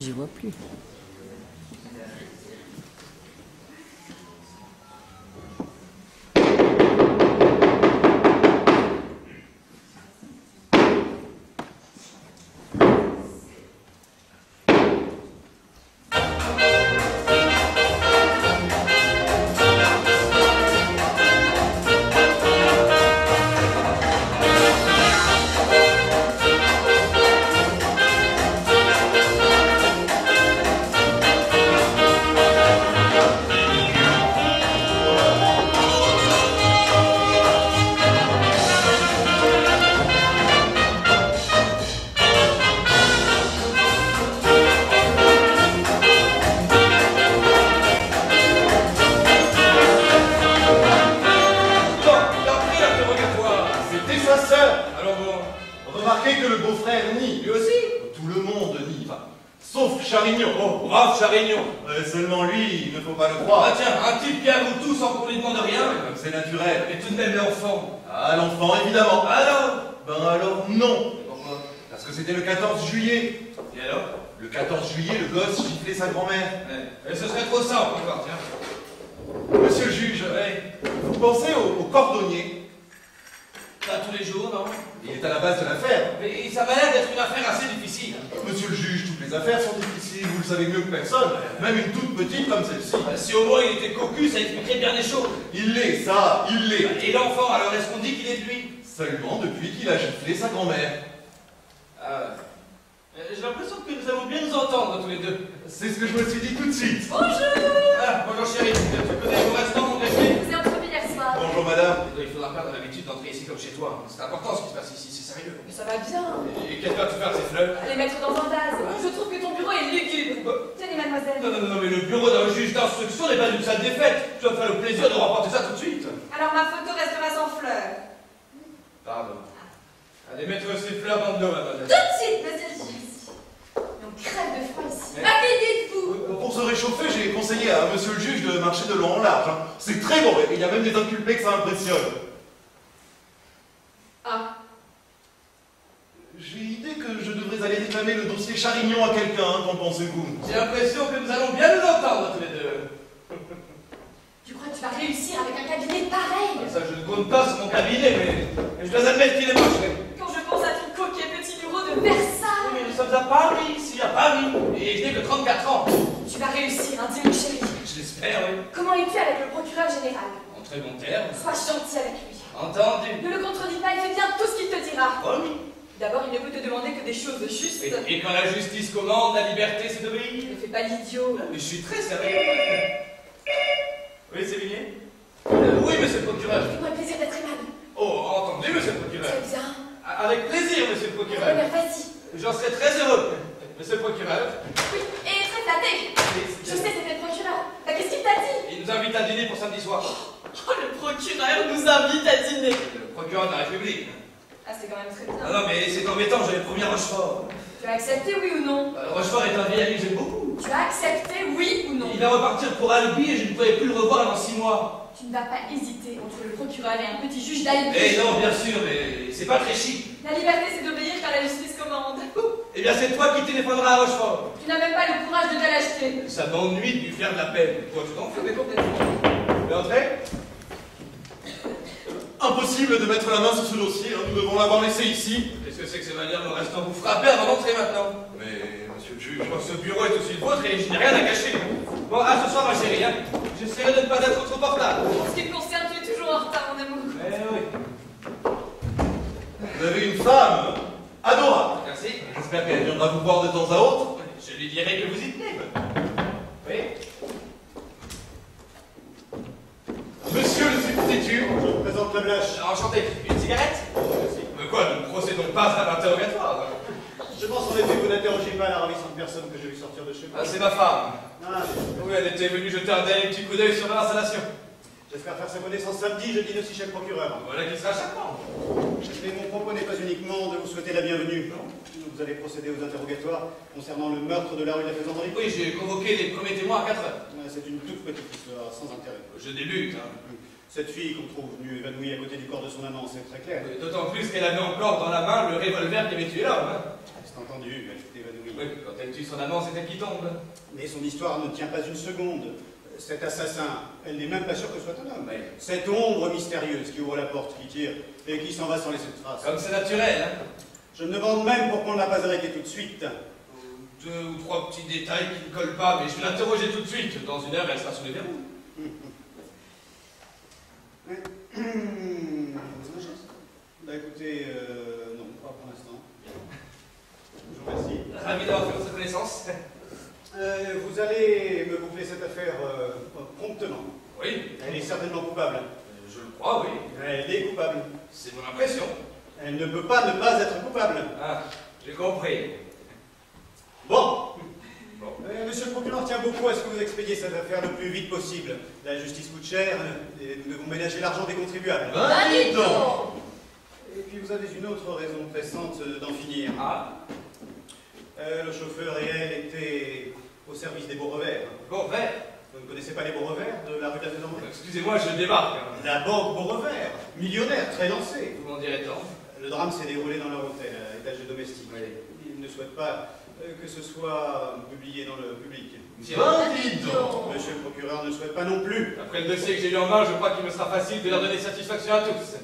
J'y vois plus. Remarquez que le beau-frère nie. Lui aussi? Tout le monde nie, enfin, sauf Charignon. Oh, brave Charignon. Seulement lui, il ne faut pas le croire. Ah tiens, un type qui avoue tout sans qu'on lui demande rien. C'est naturel. Mais tout de même l'enfant. Ah, l'enfant, évidemment. Alors? Ben alors, non. Pourquoi? Parce que c'était le 14 juillet. Et alors? Le 14 juillet, le gosse giflait sa grand-mère. Et ce serait trop simple encore, tiens. Monsieur le juge, vous pensez au cordonnier? Pas tous les jours, non? Il est à la base de l'affaire. Mais ça m'a l'air d'être une affaire assez difficile. Monsieur le juge, toutes les affaires sont difficiles, vous le savez mieux que personne. Même une toute petite comme celle-ci. Si au moins il était cocu, ça expliquerait bien les choses. Il l'est, ça, il l'est. Et l'enfant, alors est-ce qu'on dit qu'il est de lui? Seulement depuis qu'il a giflé sa grand-mère. Ah. J'ai l'impression que nous allons bien nous entendre tous les deux. C'est ce que je me suis dit tout de suite. Bonjour! Ah, bonjour chérie. Tu connais mon restaurant, mon café? Vous êtes entrevue hier soir. Bonjour madame. Il faudra perdre l'habitude d'entrer ici comme chez toi. C'est important ce qui se passe ici, c'est sérieux. Mais ça va bien. Et qu'est-ce que tu vas faire de ces fleurs? Les mettre dans un vase. Je trouve que ton bureau est lugubre. Tenez, mademoiselle. Non, mais le bureau d'un juge d'instruction n'est pas une salle des fêtes. Tu vas me faire le plaisir de remporter ça tout de suite. Alors ma photo restera sans fleurs. Pardon. Allez mettre ces fleurs dans le dos, mademoiselle. Tout de suite, monsieur le juge. On crève de froid ici. Mais- Habillez-vous. Pour se réchauffer, j'ai conseillé à monsieur le juge de marcher de long en large. Hein. C'est très bon, et il y a même des inculpés que ça impressionne. Ah. J'ai idée que je devrais aller réclamer le dossier Charignon à quelqu'un, qu'en pensez-vous? J'ai l'impression que nous allons bien nous entendre tous les deux. Tu crois que tu vas réussir avec un cabinet pareil? Ça, je ne compte pas sur mon cabinet, mais je dois admettre qu'il est moche. Quand je pense à ton coquet petit bureau de Versailles. Mais nous sommes à Paris, ici, à Paris. Et je n'ai que 34 ans. Tu vas réussir, hein, dis-moi chérie. Je l'espère, oui. Comment es-tu avec le procureur général? En très bon terme. Sois gentil avec lui. Entendu. Ne le contredis pas, il fait bien tout ce qu'il te dira. Promis. D'abord, il ne peut te demander que des choses justes. Et quand la justice commande, la liberté, c'est d'obéir. Ne fais pas l'idiot. Mais je suis très sérieux. Oui, c'est Vigné? Oui, monsieur le procureur. Fais-moi le plaisir d'être aimable. Oh, entendu, monsieur le procureur. Très bien. Avec plaisir, monsieur le procureur. Robert, vas-y. J'en serais très heureux. Monsieur le procureur. Oui, et très flatté. Je sais, c'était le procureur. Bah, qu'est-ce qu'il t'a dit? Il nous invite à dîner pour samedi soir. Oh, le procureur nous invite à dîner. Le procureur de la République. Ah, c'est quand même très Ah bien. non, mais c'est embêtant, j'avais promis à Rochefort. Tu as accepté, oui ou non? Rochefort est un vieil ami que j'aime beaucoup. Tu as accepté, oui ou non? Il va repartir pour Albi et je ne pourrai plus le revoir avant 6 mois. Tu ne vas pas hésiter entre le procureur et un petit juge d'Albi. Eh non, bien sûr, mais c'est pas très chic. La liberté, c'est d'obéir quand la justice commande. Eh bien, c'est toi qui téléphoneras à Rochefort. Tu n'as même pas le courage de te l'acheter. Ça m'ennuie de lui faire de la peine. Toi, tu t'en fous, mais complètement. Vous voulez entrer? Impossible de mettre la main sur ce dossier, hein. Nous devons l'avoir laissé ici. Qu'est-ce que c'est que ces manières de restant vous frapper avant d'entrer maintenant? Mais, monsieur le juge... Ce bureau est aussi le vôtre et je n'ai rien à cacher. Bon, à ce soir, ma chérie, hein. J'essaierai de ne pas être trop en retard. En ce qui te concerne, tu es toujours en retard, mon amour. Eh oui. Vous avez une femme adorable. Merci. J'espère qu'elle viendra vous voir de temps à autre. Je lui dirai que vous y tenez. Oui. Monsieur le substitut, Je vous présente le blush. Enchanté. Une cigarette? Mais quoi, nous ne procédons pas à l'interrogatoire. Je pense en effet que vous n'interrogez pas la ravissante personne que je vais sortir de chez vous. Ah, c'est ma femme. Ah, Oui, elle était venue jeter un dernier petit coup d'œil sur l'installation. j'espère faire sa connaissance samedi, je dîne aussi chez le procureur. Voilà qui sera charmant. Mais mon propos n'est pas uniquement de vous souhaiter la bienvenue. Vous allez procéder aux interrogatoires concernant le meurtre de la rue de la Faisanderie. Oui, j'ai convoqué les premiers témoins à 4 heures. C'est une toute petite histoire, sans intérêt. Je débute, hein. Cette fille qu'on trouve venue évanouie à côté du corps de son amant, c'est très clair. D'autant plus qu'elle avait encore dans la main le revolver qui avait tué l'homme. Hein. C'est entendu, elle s'est évanouie Oui, quand elle tue son amant, c'est elle qui tombe. Mais son histoire ne tient pas une seconde. Cet assassin, elle n'est même pas sûre que ce soit un homme. Oui. Cette ombre mystérieuse qui ouvre la porte, qui tire, et qui s'en va sans laisser de traces. Comme c'est naturel, hein. Je me demande même pourquoi on ne l'a pas arrêté tout de suite. 2 ou 3 petits détails qui ne collent pas, mais je vais l'interroger tout de suite. Dans 1 heure, elle sera sous les verrous. Bah écoutez, non, pas pour l'instant. Je vous remercie. Ravi d'avoir fait votre connaissance. Vous allez me boucler cette affaire promptement. Oui, Elle est certainement coupable. je le crois, oui. Elle est coupable. C'est mon impression. Elle ne peut pas ne pas être coupable. Ah, j'ai compris. Bon. Bon. Monsieur le procureur tient beaucoup à ce que vous expédiez cette affaire le plus vite possible. La justice coûte cher et nous devons ménager l'argent des contribuables. Pas du tout. Et puis vous avez une autre raison pressante d'en finir. Ah, Le chauffeur et elle étaient au service des Beaux-Revers. bon, vert. Vous ne connaissez pas les Beaux-Revers de la rue de la Faisanderie? Excusez-moi, je débarque. Hein. La banque Beaux-Revers, millionnaire, très lancée. Vous m'en direz tant. Le drame s'est déroulé dans leur hôtel, à l'étage domestique. Oui. Ils ne souhaitent pas que ce soit publié dans le public. Pas du tout. Monsieur le procureur ne souhaite pas non plus. Après le dossier que j'ai eu en main, je crois qu'il me sera facile de leur donner satisfaction à tous.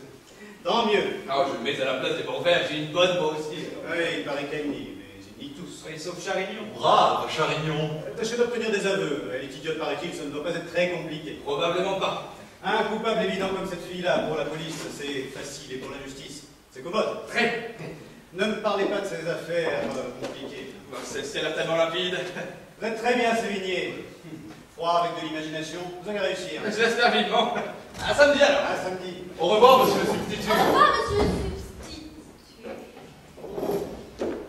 Tant mieux. Ah, je me mets à la place des Beaux-Revers, j'ai une bonne voix aussi. Oui, il paraît qu'elle nie, mais ils nient tous. Oui, sauf Charignon. Brave, Charignon. Tâchez d'obtenir des aveux. Elle est idiote, paraît-il, ça ne doit pas être très compliqué. Probablement pas. Un coupable évident comme cette fille-là, pour la police, c'est facile, et pour la justice, c'est commode. Très. Ne me parlez pas de ces affaires compliquées. Bon, c'est la tellement limpide. Vous êtes très bien, Sévigné. Froid avec de l'imagination, vous allez réussir. Je l'espère vivement. À samedi alors. À samedi. Au revoir, monsieur le substitut. Au revoir, monsieur le substitut.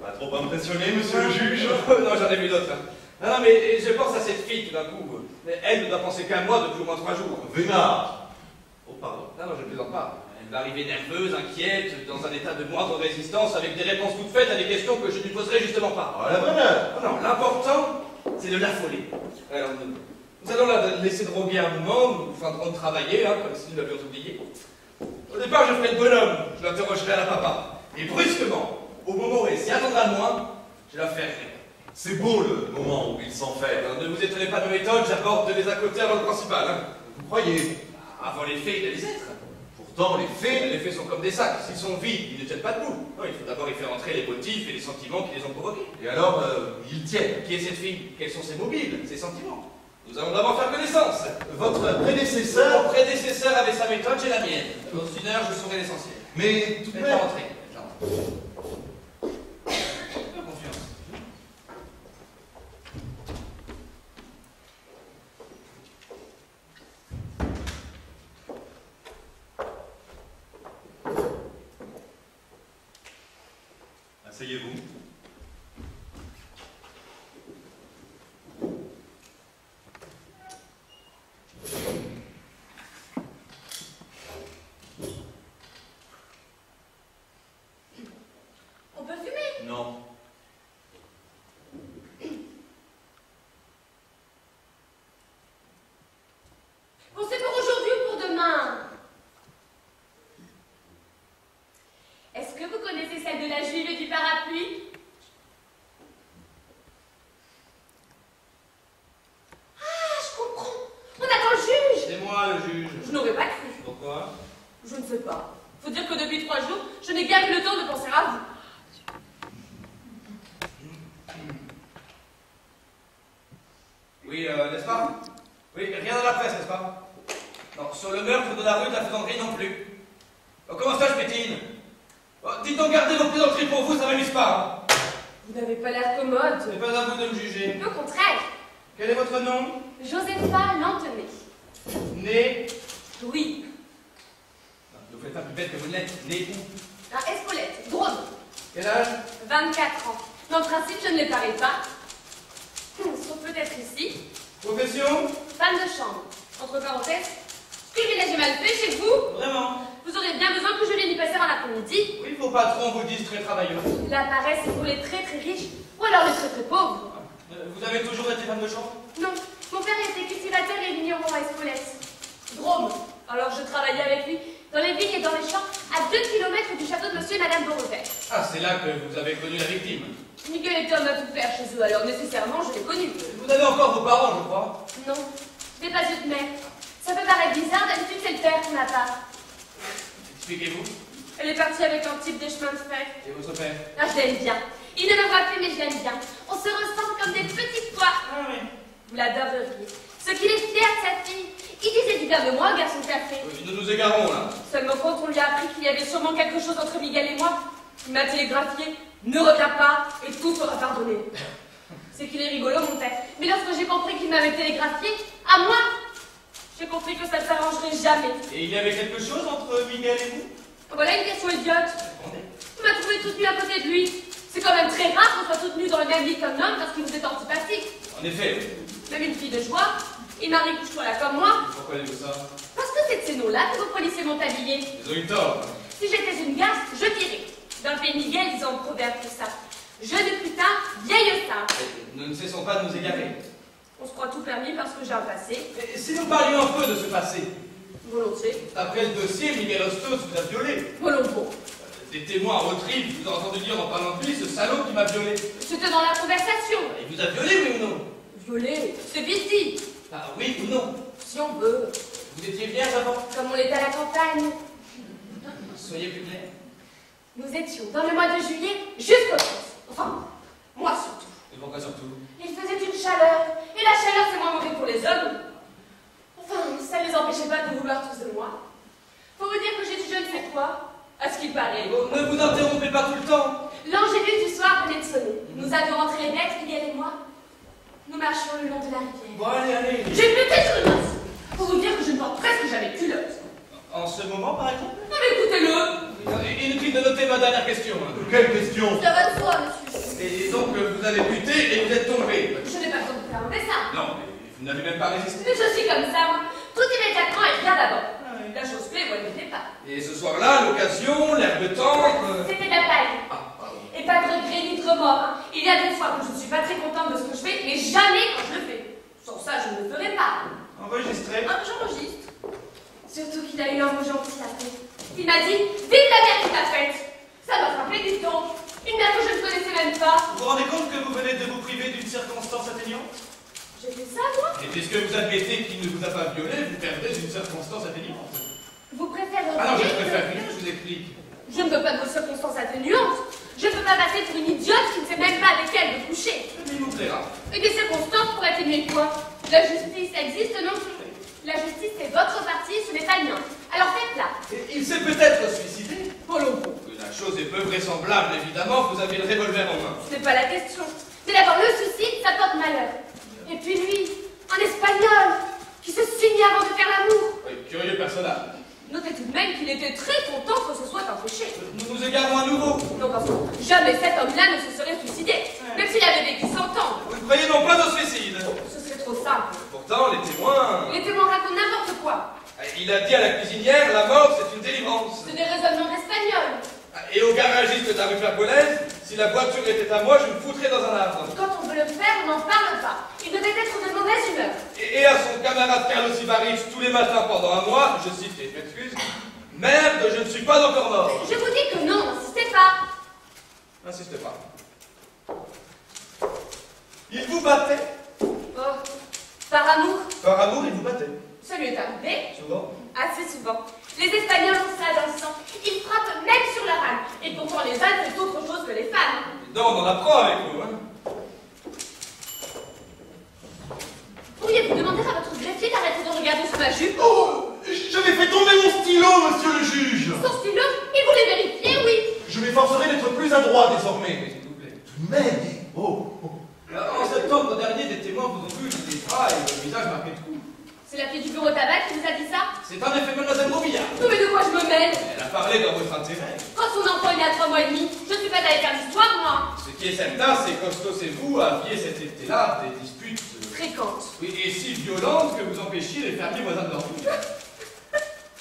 Pas trop impressionné, monsieur le juge? Non, j'en ai vu d'autres. Hein. Non, mais je pense à cette fille tout d'un coup. Elle ne doit penser qu'à moi depuis au moins 3 jours. Vénard. Oh, pardon. Non, je ne plaisante pas. Elle va arriver nerveuse, inquiète, dans un état de moindre résistance, avec des réponses toutes faites à des questions que je ne lui poserai justement pas. Oh, la bonne heure. Non, l'important, c'est de l'affoler. Alors, nous allons la laisser droguer un moment, nous feindrons de travailler, hein, comme si nous l'avions oublié. Au départ, je ferai le bonhomme, je l'interrogerai à la papa. Et brusquement, au moment où elle s'y attendra le moins, je la ferai. C'est beau le moment où il s'en fait. Alors, ne vous étonnez pas de ma méthode, j'aborde les à côté avant le principal. Hein. Vous croyez? Avant les faits, il y a les êtres. Pourtant, les faits... Les faits sont comme des sacs, s'ils sont vides, ils ne tiennent pas debout. Non, il faut d'abord y faire entrer les motifs et les sentiments qui les ont provoqués. Et alors, ils tiennent. Qui est cette fille? Quels sont ses mobiles, ses sentiments? Nous allons d'abord faire connaissance. Votre prédécesseur... Mon prédécesseur avait sa méthode, j'ai la mienne. Dans 1 heure, je saurai l'essentiel. Mais tout de Faites-la même... rentrer. Fais confiance. Asseyez-vous. On peut fumer. Non. Bon, c'est pour aujourd'hui ou pour demain? Est-ce que vous connaissez celle de la Juive et du parapluie? Ah, je comprends. On attend le juge. C'est moi le juge. Je n'aurais pas cru. Pourquoi? Je ne sais pas. Faut dire que depuis 3 jours, je n'ai guère eu le temps de penser à vous. Oui, n'est-ce pas? Oui, rien dans la presse, n'est-ce pas? Non, sur le meurtre de la rue de la Faisanderie non plus. Oh, comment ça, je pétine? Oh, dites donc, gardez vos plaisanteries pour vous, ça m'amuse pas. Hein. Vous n'avez pas l'air commode. Ce n'est pas à vous de me juger. Au contraire, Quel est votre nom? Josepha Lantenay. Né? Oui. Non, ne vous faites pas plus bête que vous n'êtes. Né où? Un Espolette, Drôme. Quel âge? 24 ans. Dans le principe, je ne les parais pas. Sauf peut-être ici. Profession? Femme de chambre. Entre parenthèses, que le ménage est mal fait chez vous? Vraiment? Vous aurez bien besoin que je vienne y passer en après-midi. Oui, vos patrons vous disent très travailleux. La paresse, c'est pour les très très riches ou alors les très très pauvres. Vous avez toujours été femme de chambre? Non, mon père était cultivateur et vigneron à Espolette. Drôme. Alors je travaillais avec lui dans les vignes et dans les champs à 2 kilomètres du château de monsieur et madame Beaurevert. Ah, c'est là que vous avez connu la victime. Miguel était homme à tout faire chez eux, alors nécessairement je l'ai connu. Vous avez encore vos parents, je crois. Non, je n'ai pas eu de mère. Ça peut paraître bizarre, d'habitude c'est le père qu'on n'a pas. Expliquez-vous. Elle est partie avec un type des chemins de fer. Et votre père? Ah, je l'aime bien. Il ne me voit plus, mais je l'aime bien. On se ressemble comme des petites pois. Ah oui. Vous l'adoreriez. Ce qu'il est fier de sa fille. Il disait du bien de moi, garçon café. Oui, nous nous égarons, là. Seulement quand on lui a appris qu'il y avait sûrement quelque chose entre Miguel et moi, il m'a télégraphié « Ne reviens pas et tout sera pardonné ». C'est qu'il est rigolo, mon père. Mais lorsque j'ai compris qu'il m'avait télégraphié, à moi, j'ai compris que ça ne s'arrangerait jamais. Et il y avait quelque chose entre Miguel et vous? Voilà une question idiote. Il m'a trouvé toute nue à côté de lui. C'est quand même très rare qu'on soit toute nue dans le même lit qu'un homme parce qu'il vous est antipathique. En effet. Même une fille de joie. Et Marie couche-toi là comme moi. Pourquoi avez-vous ça? Parce que c'est de ces noms-là que vos policiers m'ont habillé. Ils ont eu tort. Si j'étais une garce, je dirais. Dans le pays de Miguel, ils ont un proverbe pour ça. Jeune putain, vieille femme. Nous ne cessons pas de nous égarer. On se croit tout permis parce que j'ai un passé. Et si nous parlions un peu de ce passé? Volontiers. Après le dossier, Miguel Hostos vous a violé. Volontiers. Des témoins en retrieve vous ont entendu dire en parlant de lui, ce salaud qui m'a violé. C'était dans la conversation. Il vous a violé, oui ou non? Violé, c'est vite dit. Ah oui ou non? Si on veut. Vous étiez vierge avant? Comme on l'est à la campagne. Soyez plus clair. Nous étions dans le mois de juillet jusqu'au 15. Enfin, moi surtout. Et pourquoi surtout? Il faisait une chaleur. Et la chaleur, c'est moins mauvais pour les hommes. Enfin, ça ne les empêchait pas de vouloir tous de moi. Faut vous dire que j'ai dit je ne sais quoi. À ce qu'il paraît. Oh, ne vous interrompez pas tout le temps. L'angélus du soir venait de sonner. Nous avions entré net, Miguel et moi. Nous marchions le long de la rivière. Bon, allez, allez. J'ai buté sur une os. Faut vous dire que je ne porte presque jamais de culotte. En ce moment, par exemple? Non mais écoutez-le. Inutile de noter ma dernière question. Hein. Quelle question? Ça va de soi, monsieur. Et donc, vous avez buté et vous êtes tombé. Je n'ai pas besoin de vous faire un dessin. Non, mais vous n'avez même pas résisté. Mais je suis comme ça, moi. Tout immédiatement et bien d'abord. La chose plaît, moi, ne l'ai pas. Et ce soir-là, l'occasion, l'herbe tendre... C'était de la paille. Ah, pardon. Et pas de regret ni de remords. Hein. Il y a des fois que je ne suis pas très contente de ce que je fais, mais jamais quand je le fais. Sans ça, je ne le ferai pas. Enregistré. Ah, j'enregistre. Surtout qu'il a eu un mot gentil après. Il m'a dit « Vive la mère qui t'a faite !» Ça m'a frappé, dites donc. Une mère que je ne connaissais même pas. Vous vous rendez compte que vous venez de vous priver d'une circonstance atténuante? J'ai fait ça, moi. Et puisque vous admettez qu'il ne vous a pas violé, vous perdez une circonstance atténuante. Vous préférez... Ah non, je préfère rien, je vous explique. Je ne veux pas de vos circonstances atténuantes. Je ne veux pas passer pour une idiote qui ne sait même pas avec elle de coucher. Mais il vous plaira. Et des circonstances pour atténuer quoi? La justice existe, non? La justice, c'est votre parti, ce n'est pas le mien. Alors faites-la. Et il s'est peut-être suicidé. Polo. La chose est peu vraisemblable, évidemment, vous avez le revolver en main. Ce n'est pas la question. C'est d'abord le suicide, ça porte malheur. Et puis lui, un espagnol, qui se signe avant de faire l'amour. Oui, curieux personnage. Notez tout de même qu'il était très content que ce soit un péché. Nous nous égarons à nouveau. Non, parce que jamais cet homme-là ne se serait suicidé, même s'il avait vécu 100 ans. Vous ne croyez non pas au suicide? Ce serait trop simple. Pourtant, les témoins... Les témoins racontent n'importe quoi. Il a dit à la cuisinière, la mort, c'est une délivrance. C'est des raisonnements d'espagnol. Et au garagiste de la rue Pergolèse, si la voiture était à moi, je me foutrais dans un arbre. Quand on veut le faire, on n'en parle pas. Il devait être de mauvaise humeur. Et à son camarade Carlos Ibarich, tous les matins pendant un mois, je cite, et je m'excuse, merde, je ne suis pas encore mort. Je vous dis que non, n'insistez pas. N'insiste pas. Il vous battait. Oh, par amour, Par amour, il vous battait. ça lui est arrivé Souvent. assez souvent. Les Espagnols ont ça dans le sang. Ils frappent même sur la rame. Et pourtant, les ânes, c'est autre chose que les femmes. Non, on en apprend avec vous, hein. Pourriez-vous demander à votre greffier d'arrêter de regarder sous ma jupe? Oh! J'avais fait tomber mon stylo, monsieur le juge! Son stylo, il voulait vérifier, oui. Je m'efforcerai d'être plus adroit désormais. S'il vous plaît. Tout de même, En septembre dernier, des témoins vous ont vu les bras et le visage marqués de coups. C'est la fille du bureau tabac qui vous a dit ça? C'est en effet mademoiselle Robillard. Non, mais de quoi je me mêle? Elle a parlé dans votre intérêt. Quand son enfant il y a 3 mois et demi, je ne suis pas allée faire l'histoire, moi. Ce qui est certain, c'est qu'Hostos et vous aviez cet été-là des disputes Fréquente. oui, et si violentes que vous empêchiez les fermiers voisins de dormir.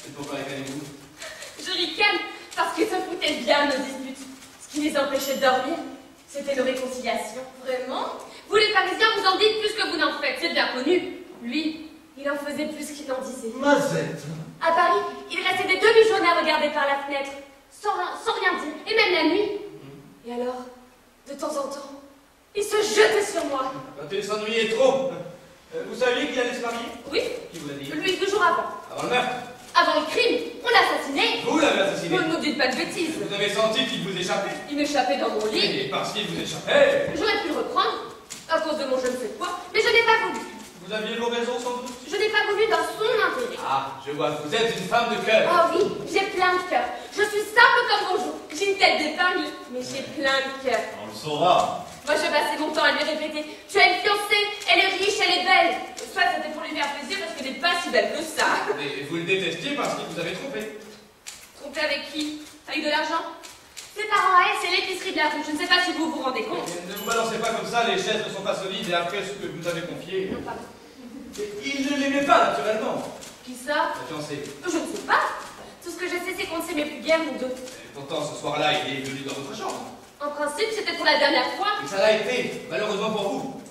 Et pourquoi ricanez-vous? Je ricane parce qu'ils se foutaient bien de nos disputes. Ce qui les empêchait de dormir, c'était nos réconciliations. Vraiment? Vous les Parisiens, vous en dites plus que vous n'en faites, c'est bien connu. Lui, il en faisait plus qu'il n'en disait. Mazette. À Paris, il restait des demi-journées à regarder par la fenêtre, sans rien dire, et même la nuit. Et alors, de temps en temps, Il se jetait sur moi. Quand il s'ennuyait trop. Vous saviez qu'il allait se marier? Oui. Qui vous l'a dit? Lui, 2 jours avant. Avant le meurtre? Avant le crime. On l'a assassiné. Vous l'avez assassiné? Ne nous dites pas de bêtises. Vous avez senti qu'il vous échappait? Il m'échappait dans mon lit. Et parce qu'il vous échappait? J'aurais pu le reprendre, à cause de mon je ne sais quoi, mais je n'ai pas voulu. Vous aviez vos raisons sans doute? Je n'ai pas voulu dans son intérêt. Ah, je vois, vous êtes une femme de cœur. Oh oui, j'ai plein de cœur. Je suis simple comme bonjour. J'ai une tête d'épingle, mais j'ai plein de cœur. On le saura. Moi, je passais mon temps à lui répéter: tu as une fiancée, elle est riche, elle est belle. Soit c'était pour lui faire plaisir parce qu'elle n'est pas si belle que ça. Et vous le détestiez parce qu'il vous avait trompé. Trompé avec qui? Avec de l'argent? Ses parents à elle, c'est l'épicerie de la rue. Je ne sais pas si vous vous rendez compte. Ne vous balancez pas comme ça, les chaises ne sont pas solides et après ce que vous avez confié. Non, pardon. Il ne l'aimait pas, naturellement. Qui ça? La fiancée. Je ne sais pas. Tout ce que je sais, c'est qu'on ne s'aimait plus guère, nous deux. Et pourtant, ce soir-là, il est venu dans votre chambre. En principe, c'était pour la dernière fois. Et ça l'a été, malheureusement pour vous.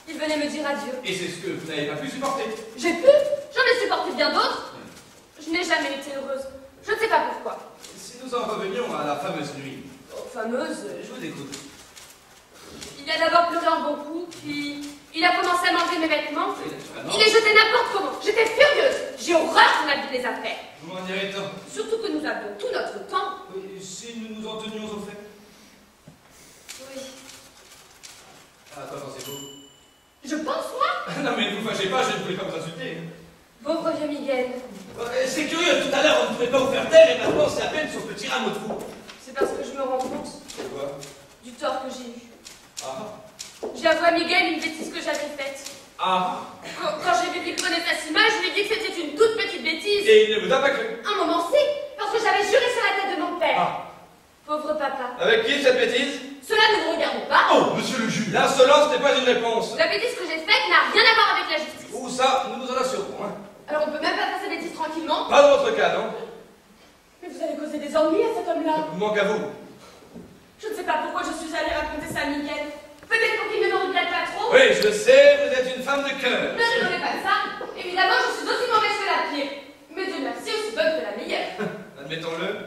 Il venait me dire adieu. Et c'est ce que vous n'avez pas pu supporter. J'ai pu. J'en ai supporté bien d'autres. Je n'ai jamais été heureuse. Je ne sais pas pourquoi. Si nous en revenions à la fameuse nuit. Oh, fameuse. Je vous écoute. Il a d'abord pleuré en bon coup, puis il a commencé à m'enlever mes vêtements. Oui, naturellement. Il les jetait n'importe comment. J'étais furieuse. J'ai horreur qu'on abîme les affaires. Vous m'en direz tant. Surtout que nous avions tout notre temps. Oui, si nous nous en tenions au fait. Oui. À quoi pensez-vous? Je pense, moi. Non mais ne vous fâchez pas, je ne voulais pas vous insulter. Pauvre vieux Miguel. C'est curieux, tout à l'heure on ne pouvait pas vous faire taire et maintenant c'est à peine si on peut tirer un mot de vous. C'est parce que je me rends compte C'est quoi? du tort que j'ai eu. Ah. J'ai avoué à Miguel une bêtise que j'avais faite. Ah. Quand j'ai vu qu'il prenait sa cima, je lui ai dit que c'était une toute petite bêtise. Et il ne vous a pas cru? Un moment, si, parce que j'avais juré sur la tête de mon père. Ah. Pauvre papa. Avec qui cette bêtise? Cela ne vous regarde pas. Oh, monsieur le juge. L'insolence n'est pas une réponse. La bêtise que j'ai faite n'a rien à voir avec la justice. Ou ça, nous nous en assurons. Hein. Alors on peut même pas faire sa bêtise tranquillement. Pas dans votre cas, non? Mais vous allez causer des ennuis à cet homme-là. Il manque à vous. Je ne sais pas pourquoi je suis allée raconter ça à Miguel. Peut-être pour qu'il ne me regrette pas trop. Oui, je sais, vous êtes une femme de cœur. Ne rigolez pas de ça. Évidemment, je suis aussi mauvaise que la pire. Mais Dieu merci, aussi bonne que la meilleure. Admettons-le.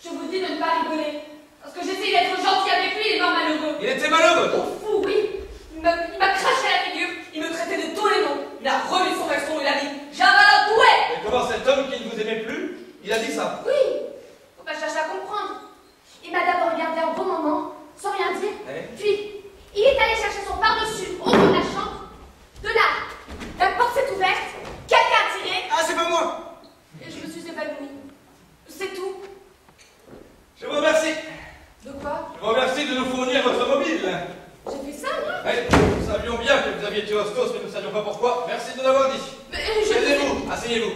Je vous dis de ne pas rigoler. Parce que j'essaye d'être gentil avec lui, il est mort malheureux. Il était malheureux. Oh fou, oui. Il m'a craché à la figure. Il me traitait de tous les noms. Il a remis son veston, il a dit: j'avale un douet. Et comment cet homme qui ne vous aimait plus, il a dit ça? Oui. Faut pas chercher à comprendre. Il m'a d'abord regardé un bon moment, sans rien dire. Ouais. Puis, il est allé chercher son par-dessus au fond de la chambre. De là, la porte s'est ouverte, quelqu'un a tiré, Ah, c'est pas moi. et je me suis évanouie. C'est tout. Je vous remercie. De quoi? Je vous remercie de nous fournir votre mobile. J'ai fait ça, moi? Ouais, nous savions bien que vous aviez tué Hostos, mais nous ne savions pas pourquoi. Merci de nous l'avoir dit. Mais je... Asseyez-vous, asseyez-vous.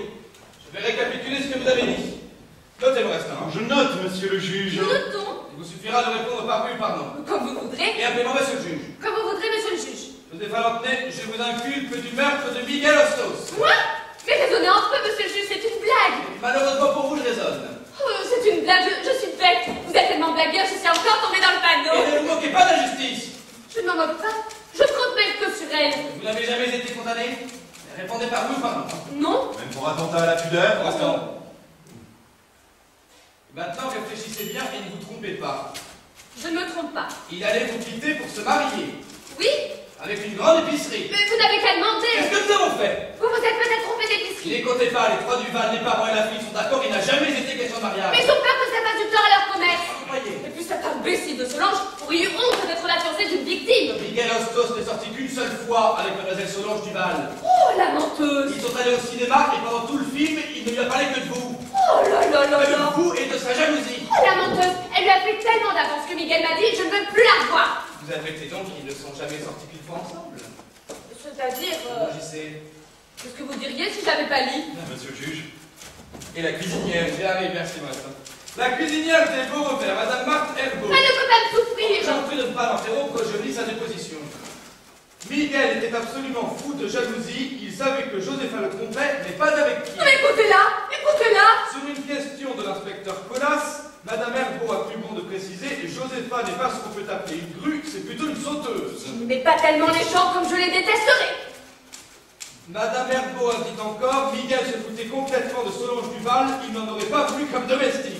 Je vais récapituler ce que vous avez dit. Notez le reste. Hein. Je note, monsieur le juge. Notons. Il vous suffira de répondre par oui ou par non. Comme vous voudrez. Et appelez-moi monsieur le juge. Comme vous voudrez, monsieur le juge. José Valentin, je vous inculpe du meurtre de Miguel Hostos. Moi? Mais raisonnez un peu, monsieur le juge, c'est une blague. Malheureusement pour vous, je raisonne. Oh, c'est une blague, je suis bête. Vous êtes tellement blagueur, je suis encore tombée dans le panneau. Et ne vous moquez pas de la justice. Je ne m'en moque pas. Je compte même que sur elle. Vous n'avez jamais été condamné? Répondez par oui ou par non. Non? Même pour attentat à la pudeur. Instant. Maintenant, réfléchissez bien et ne vous trompez pas. Je ne me trompe pas. Il allait vous quitter pour se marier. Oui? Avec une grande épicerie. Mais vous n'avez qu'à demander. Qu'est-ce que nous avons fait? Vous vous êtes peut-être trompé d'épicerie. Les comptez pas, les trois du Val, les parents et la fille sont d'accord, il n'a jamais été question de mariage. Mais ils ont peur que ça fasse du tort à leur commerce. Voyez, Et puis cet imbécile de Solange aurait eu honte d'être la fiancée d'une victime. Miguel Hostos n'est sorti qu'une seule fois avec mademoiselle Solange du Val. Oh, la menteuse. Ils sont allés au cinéma et pendant tout le film, il ne lui a parlé que de vous. Oh là là là De là. vous et de sa jalousie. Oh, la menteuse. Elle lui a fait tellement d'avance que Miguel m'a dit: je ne veux plus la revoir. Vous admettez donc qu'ils ne sont jamais sortis qu'une fois ensemble. C'est-à-dire... Agissez. Qu'est-ce que vous diriez si j'avais pas lu? Monsieur le juge. Et la cuisinière, j'y arrive, merci madame. La cuisinière des beaux repères, madame Marthe Herbeau. Elle ne peut pas me souffrir. J'en prie de ne pas l'interrompre, je lis sa déposition. Miguel était absolument fou de jalousie, il savait que Josépha le trompait, mais pas avec qui. Mais écoutez-la, écoutez-la. Sur une question de l'inspecteur Colas, madame Herbeau a cru bon de préciser, Josépha n'est pas ce qu'on peut appeler une grue, c'est plutôt une sauteuse. Je n'aimais pas tellement les gens comme je les détesterais. Madame Herbeau a dit encore, Miguel se foutait complètement de Solange Duval, il n'en aurait pas voulu comme domestique.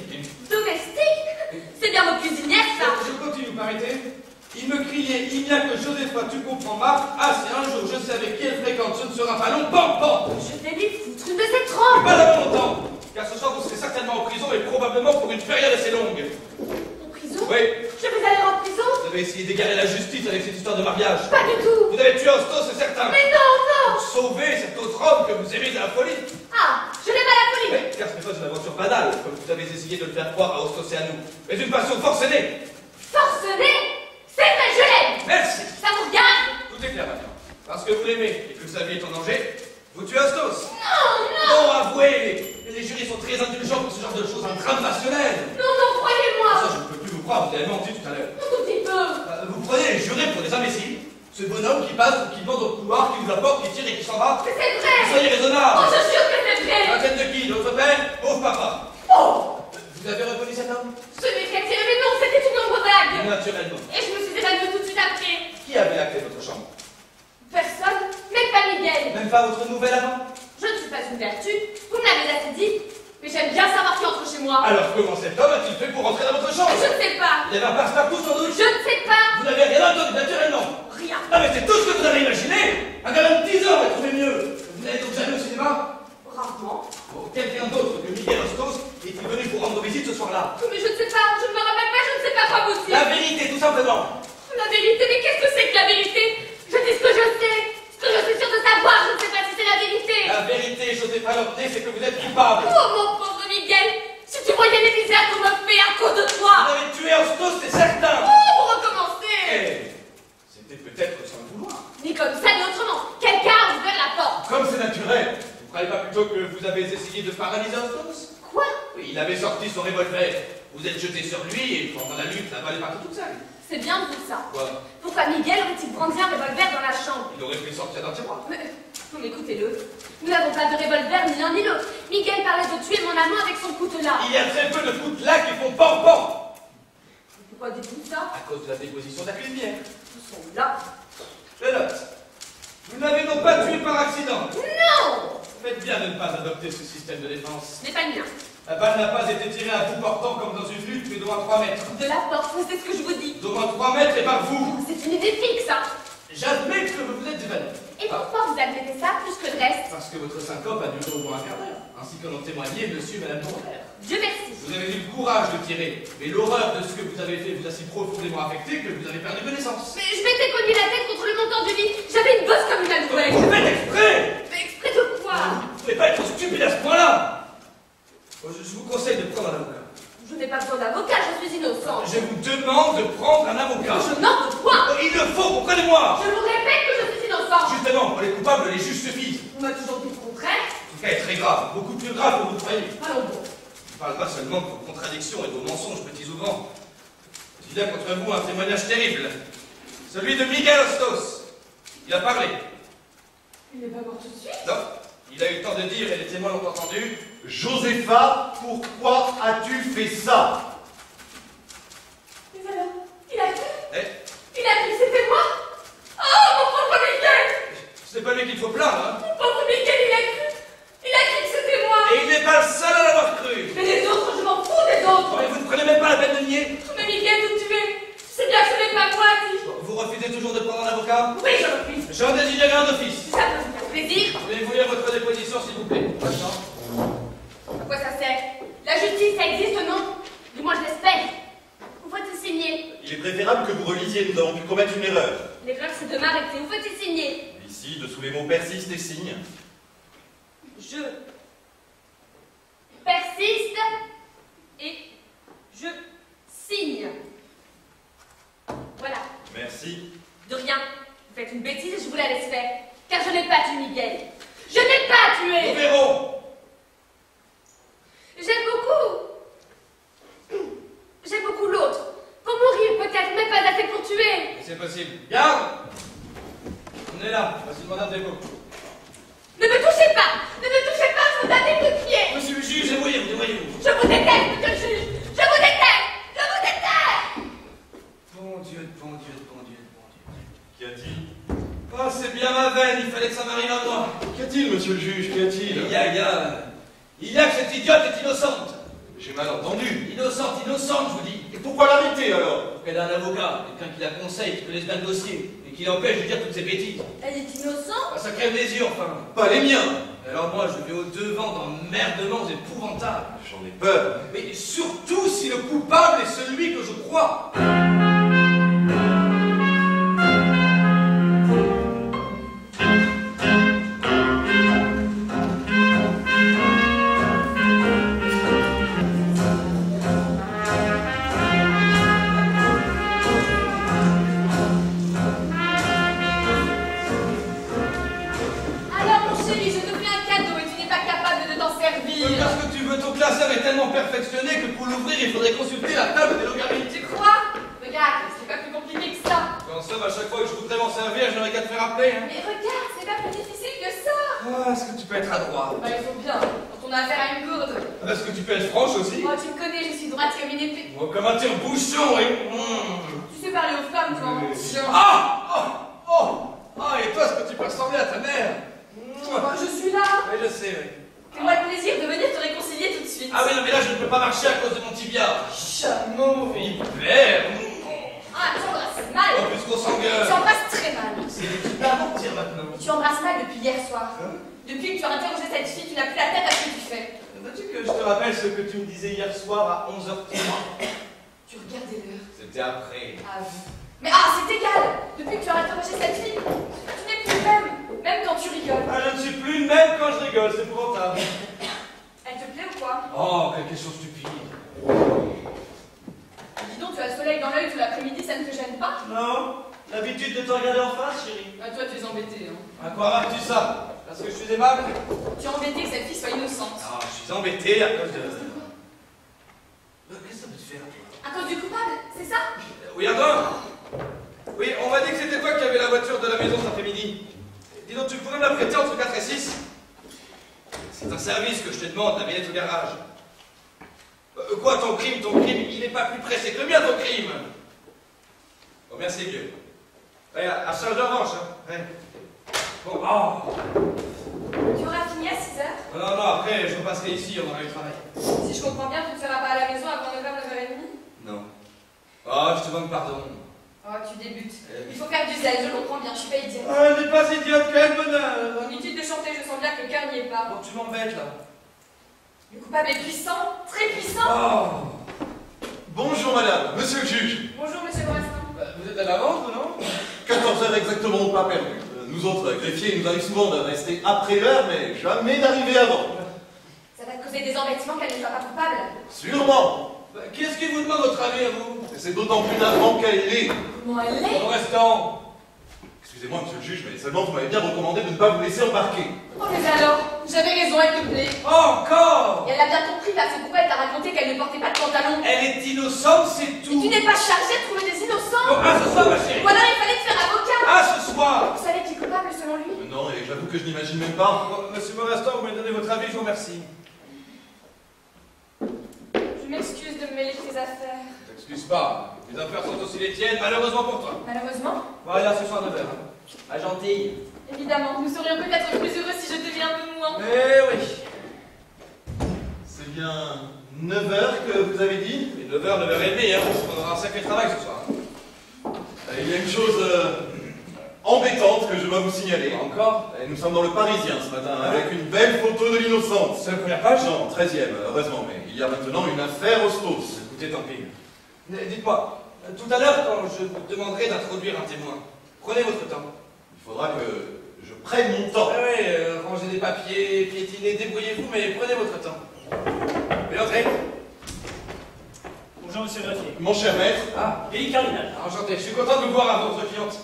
Domestique? C'est bien votre cuisinière, ça. Je continue, vous m'arrêtez. Il me criait, il n'y a que Josepha, tu comprends, Marc. Ah, si un jour je sais avec qui elle fréquente, ce ne sera pas long. Pan, pan. Je vais lui foutre une de ces Mais trempes. pas avant longtemps, car ce soir vous serez certainement en prison et probablement pour une période assez longue. En prison? Oui, Je vais aller en prison? vous avez essayé d'égarer la justice avec cette histoire de mariage. Pas du tout. Vous avez tué Ostos, c'est certain. Mais non, non. Pour sauver cet autre homme que vous aimez à la folie. Ah, je n'aime pas la folie. Mais car ce n'est pas une aventure banale, comme vous avez essayé de le faire croire à Ostos et à nous, mais une passion forcenée. Forcené? C'est vrai, je l'aime. Merci. Ça vous regarde? Tout est clair maintenant. Parce que vous l'aimez et que sa vie est en danger, vous tuez Ostos. Non, non. Non, avouez, les jurys sont très indulgents pour ce genre de choses, un drame passionnel. Non, non, croyez-moi. Ça, je ne peux plus vous croire, vous avez menti tout à l'heure. Un tout petit peu. Vous prenez les jurés pour des imbéciles. Ce bonhomme qui passe, qui demande au couloir, qui ouvre la porte, qui tire et qui s'en va. Mais c'est vrai. Soyez raisonnable. Oh, je jure que c'est vrai. La tête de qui? Notre père? Pauvre papa. Oh, Vous avez reconnu cet homme? ce n'est qu'à tirer, mais non, c'était une longue vague. Naturellement. Et je me suis évanouie tout de suite après. Qui avait la clé de votre chambre? Personne, même pas Miguel. Même pas votre nouvelle amant? Je ne suis pas une vertu, vous me l'avez assez dit, mais j'aime bien savoir qui entre chez moi. Alors comment cet homme a-t-il fait pour rentrer dans votre chambre? Je ne sais pas. Il y avait un passe-partout sans doute? Je ne sais pas. Vous n'avez rien entendu, naturellement. Rien. Ah mais c'est tout ce que vous avez imaginé. Un gamin de 10 ans aurait trouvé mieux. Vous n'allez donc jamais au cinéma? Rarement. Bon, quelqu'un d'autre que Miguel Ostos est-il venu vous rendre visite ce soir-là? Mais je ne sais pas, je ne me rappelle pas, je ne sais pas quoi vous dire. La vérité, tout simplement. La vérité, mais qu'est-ce que c'est que la vérité? Je dis ce que je sais, ce que je suis sûre de savoir, je ne sais pas si c'est la vérité. La vérité, Josepha Lornay, c'est que vous êtes coupable. Oh mon pauvre Miguel, si tu voyais les misères qu'on me fait à cause de Vous toi. avez tué Ostos, c'est certain. Oh, pour recommencer. Eh, c'était peut-être sans le vouloir. Ni comme ça, ni autrement. Quelqu'un a ouvert la porte. Comme c'est naturel. Vous croyez pas plutôt que vous avez essayé de paralyser Ostos? Quoi? Oui, il avait sorti son revolver. Vous êtes jeté sur lui et pendant la lutte, la balle est partie toute seule. C'est bien de tout ça. Quoi? Pourquoi Miguel aurait-il brandi un revolver dans la chambre? Il aurait pu le sortir d'un tiroir. Mais écoutez-le. Nous n'avons pas de revolver ni l'un ni l'autre. Miguel parlait de tuer mon amant avec son coutelas. Il y a très peu de coups de là qui font pan-pan. Pourquoi dites-vous ça? À cause de la déposition de la cuisinière. Ils sont là. Je note. Vous n'avez donc pas tué par accident. Non! Faites bien de ne pas adopter ce système de défense. Ce n'est pas le mien. La balle n'a pas été tirée à bout portant comme dans une lutte, mais d'au moins 3 mètres. De la porte, c'est ce que je vous dis. D'au moins 3 mètres et par vous. C'est une idée fixe, ça. J'admets que vous vous êtes évanoui. Et pourquoi vous admettez ça plus que le reste? Parce que votre syncope a duré au moins un quart d'heure, ainsi que l'ont témoigné monsieur et madame Tournaire. Dieu merci. Vous avez eu le courage de tirer, mais l'horreur de ce que vous avez fait vous a si profondément affecté que vous avez perdu connaissance. Mais je m'étais cogné la tête contre le montant du lit. J'avais une bosse comme une alouette. Vous faites exprès. Mais exprès de quoi? Vous ne pouvez pas être stupide à ce point-là. Je vous conseille de prendre un avocat. Je n'ai pas besoin d'avocat, je suis innocente. Je vous demande de prendre un avocat. Je n'en veux point. Il le faut, comprenez-moi. Je vous répète que je suis innocente. Justement, pour les coupables, les juges suffisent. On m'a toujours dit le contraire. Ce cas est très grave, beaucoup plus grave que vous le croyez. Allons bon. Je ne parle pas seulement de vos contradictions et de vos mensonges, petits ou grands. Il y a contre vous un témoignage terrible. Celui de Miguel Ostos. Il a parlé. Il n'est pas mort tout de suite. Non, il a eu le temps de dire, et les témoins l'ont entendu. Josepha, pourquoi as-tu fait ça? Mais alors, il a cru. Eh, Il a cru que c'était moi. Oh, mon pauvre Miguel. c'est pas lui qu'il faut plaindre, hein. Mon pauvre Miguel, il a cru. Il a cru que c'était moi. Et il n'est pas le seul à l'avoir cru. Mais les autres, je m'en fous des autres. Mais vous ne prenez même pas la peine de nier. Mais Miguel, vous tuez. C'est bien que ce n'est pas moi, dit. Vous refusez toujours de prendre un avocat? Oui, je refuse. J'en désignerai un d'office. Ça peut vous faire plaisir. Voulez-vous lire votre déposition, s'il vous plaît? Maintenant. À quoi ça sert? La justice, ça existe, non? Du moins, je l'espère. Vous faut-il signer? Il est préférable que vous relisiez, nous avons pu commettre une erreur. L'erreur, c'est de m'arrêter. Vous faut-il signer? Ici, dessous les mots persiste et signe. Je persiste et je signe. Voilà. Merci. De rien. Vous faites une bêtise et je vous la laisse faire. Car je n'ai pas tué Miguel. Je n'ai pas Nous tué. verrons. J'aime beaucoup l'autre. Pour mourir peut-être, mais pas assez pour tuer. C'est possible. Garde. On est là. Voici le mandat de dépôt. Ne me touchez pas. Ne me touchez pas, je vous donne des coups de pied. Monsieur le juge, dévoyez-vous, dévoyez-vous. Je vous déteste, monsieur le juge. Je vous déteste. Je vous déteste. Bon Dieu, bon Dieu, bon Dieu, bon Dieu. Qu'y a-t-il? Oh, c'est bien ma veine, il fallait que ça m'arrive à moi. Qu'y a-t-il, monsieur le juge? Qu'y a-t-il? Il y a que cette idiote est innocente. J'ai mal entendu. Innocente, innocente, je vous dis. Et pourquoi l'arrêter alors? Elle a un avocat, quelqu'un qui la conseille, qui connaisse bien le dossier, et qui l'empêche de dire toutes ces bêtises. Elle est innocente. Ah, ça crève les yeux, enfin. Pas les miens. Alors moi, je vais au-devant d'emmerdements épouvantables. J'en ai peur. Mais surtout si le coupable est celui que je crois. Parce que tu veux, ton classeur est tellement perfectionné que pour l'ouvrir, il faudrait consulter la table des logarithmes. Tu crois? Regarde, c'est pas plus compliqué que ça. En somme, à chaque fois que je voudrais m'en servir, j'aurais qu'à te faire appeler. Hein. Mais regarde, c'est pas plus difficile que ça. Ah, est-ce que tu peux être adroit? Bah, il faut bien, quand on a affaire à une gourde. Est-ce que tu peux être franche aussi? Oh, tu me connais, je suis droite comme une épée. Oh, comme un tire-bouchon, oui. Tu sais parler aux femmes, toi, hein. Tiens. Ah, et toi, est-ce que tu peux ressembler à ta mère? Bah, je suis là. Oui, je sais, oui. Fais-moi le plaisir de venir te réconcilier tout de suite. Ah oui, non, mais là, je ne peux pas marcher à cause de mon tibia. Chameau. Hyper. Ah, tu embrasses mal. En plus qu'on s'engueule. Tu embrasses très mal. Tu vas mentir maintenant. Tu embrasses mal depuis hier soir. Depuis que tu as interrogé cette fille, tu n'as plus la tête à ce que tu fais. Veux-tu que je te rappelle ce que tu me disais hier soir à 11h30? Tu regardais l'heure. C'était après. Ah oui. Mais c'est égal. Depuis que tu as interrogé cette fille, tu n'es plus le même quand tu rigoles. Ah, je ne suis plus le même quand je rigole, c'est épouvantable. Elle te plaît ou quoi? Oh, quelle question stupide. Dis donc, tu as le soleil dans l'œil tout l'après-midi, ça ne te gêne pas? Non, l'habitude de te regarder en face, chérie. Bah toi, tu es embêté, hein. À quoi rates-tu ça? Parce que je suis aimable? Tu es embêté que cette fille soit innocente. Ah, je suis embêté à cause de... Qu'est-ce que ça peut te faire, toi? À cause du coupable, c'est ça? Oui, Ardor? Oui, on m'a dit que c'était toi qui avais la voiture de la maison cet après-midi. Dis donc, tu pourrais me la prêter entre 4 et 6? C'est un service que je te demande, la vignette au garage. Quoi, ton crime, il n'est pas plus pressé que le mien, ton crime. Oh, merci, vieux. Ouais, à charge de revanche, hein. Ouais. Bon, Tu auras fini à 6h? Non, après, je repasserai ici, on aura du travail. Si je comprends bien, tu ne seras pas à la maison avant 9h, 9h30? Non. Oh, je te demande pardon. Oh, tu débutes. Il faut faire du zèle, je comprends bien, je suis pas idiote. Elle n'est pas idiote, quel bonheur. Inutile de chanter, je sens bien que le cœur n'y est pas. Bon, tu m'embêtes, là. Le coupable est puissant, très puissant. Oh. Bonjour madame, monsieur le juge. Bonjour, monsieur Borestin. Vous êtes à la vente, non? 14h exactement au pas perdu. Nous autres, greffiers, il nous arrive souvent de rester après l'heure, mais jamais d'arriver avant. Ça va te causer des embêtements qu'elle ne soit pas coupable. Sûrement. Qu'est-ce qui vous demande votre avis à vous? Et c'est d'autant plus navrant qu'elle l'est. Comment elle l'est? Au restant. Excusez-moi, monsieur le juge, mais seulement vous m'avez bien recommandé de ne pas vous laisser embarquer. Oh, mais alors, j'avais raison, elle te plaît. Encore? Et elle a bien compris, là, c'est pourquoi elle t'a raconté qu'elle ne portait pas de pantalon. Elle est innocente, c'est Et tout. tu n'es pas chargé de trouver des innocents. Bon, à ce soir, ma chérie. Ou alors il fallait te faire avocat. À ce soir. Vous savez qui est coupable selon lui? Non, et j'avoue que je n'imagine même pas. Bon, monsieur Morestan, vous m'avez donné votre avis, je vous remercie. Je m'excuse de me mêler de tes affaires. T'excuses pas. Les affaires sont aussi les tiennes, malheureusement pour toi. Malheureusement? Voilà, ce soir 9h. À gentille. Évidemment, nous serions peut-être plus heureux si je deviens un peu moins. Eh oui. C'est bien 9h que vous avez dit? Et 9h, 9h30, hein. On aura un sacré travail ce soir. Il y a une chose embêtante que je dois vous signaler. Encore? Nous sommes dans le Parisien ce matin, avec une belle photo de l'innocente. C'est la première page? Non, 13e, heureusement, mais il y a maintenant une affaire au STOS. Écoutez, tant pis. Dites-moi, tout à l'heure, quand je vous demanderai d'introduire un témoin, prenez votre temps. Il faudra que je prenne mon temps. Ah oui, rangez des papiers, piétinez, débrouillez-vous, mais prenez votre temps. Et entrez. Bonjour, monsieur le greffier. Mon cher maître, Ah, Billy Cardinal. Enchanté, je suis content de vous voir à votre cliente.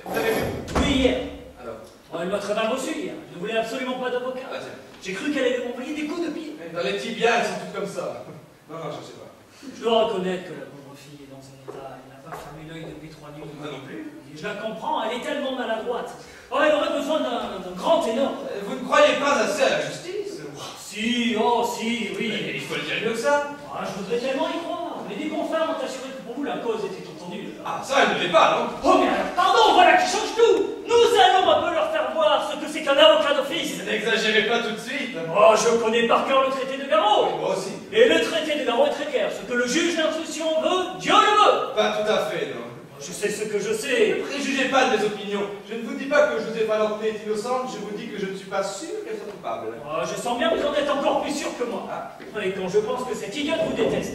Vous avez vu? Oui, hier. Alors? Oh, elle m'a très mal reçu hier. Je ne voulais absolument pas d'avocat. Ah, tiens. J'ai cru qu'elle allait m'envoyer des coups de pied. Dans les tibias, elles sont toutes comme ça. Non, je sais pas. Je dois reconnaître que la pauvre fille est dans un état. Elle n'a pas fermé l'œil depuis 3 nuits. Moi non plus. Et je la comprends, elle est tellement maladroite. Oh, elle aurait besoin d'un grand ténor. Vous ne croyez pas assez à la justice? Si, oh, si, oui. Mais il faut le dire mieux que ça. Ah, je voudrais tellement y croire. Mais des confrères m'ont assuré que pour vous, la cause était entendue. Ah, ça, elle ne l'est pas, non? Oh, mais alors, pardon, voilà qui change tout. Nous allons un peu leur faire voir ce que c'est qu'un avocat d'office. N'exagérez pas tout de suite. Oh, je connais par cœur le traité de de Garot. Oui, moi aussi. Et le traité de Garot est très clair. Ce que le juge d'instruction veut, Dieu le veut. Pas tout à fait, non. Je sais ce que je Ne sais. préjugez pas de mes opinions. Je ne vous dis pas que Joséfa Lanté est innocente, je vous dis que je ne suis pas sûr qu'elle soit coupable. Ah, je sens bien que vous en êtes encore plus sûr que moi. Ah. Et quand je pense que cette idiote vous déteste.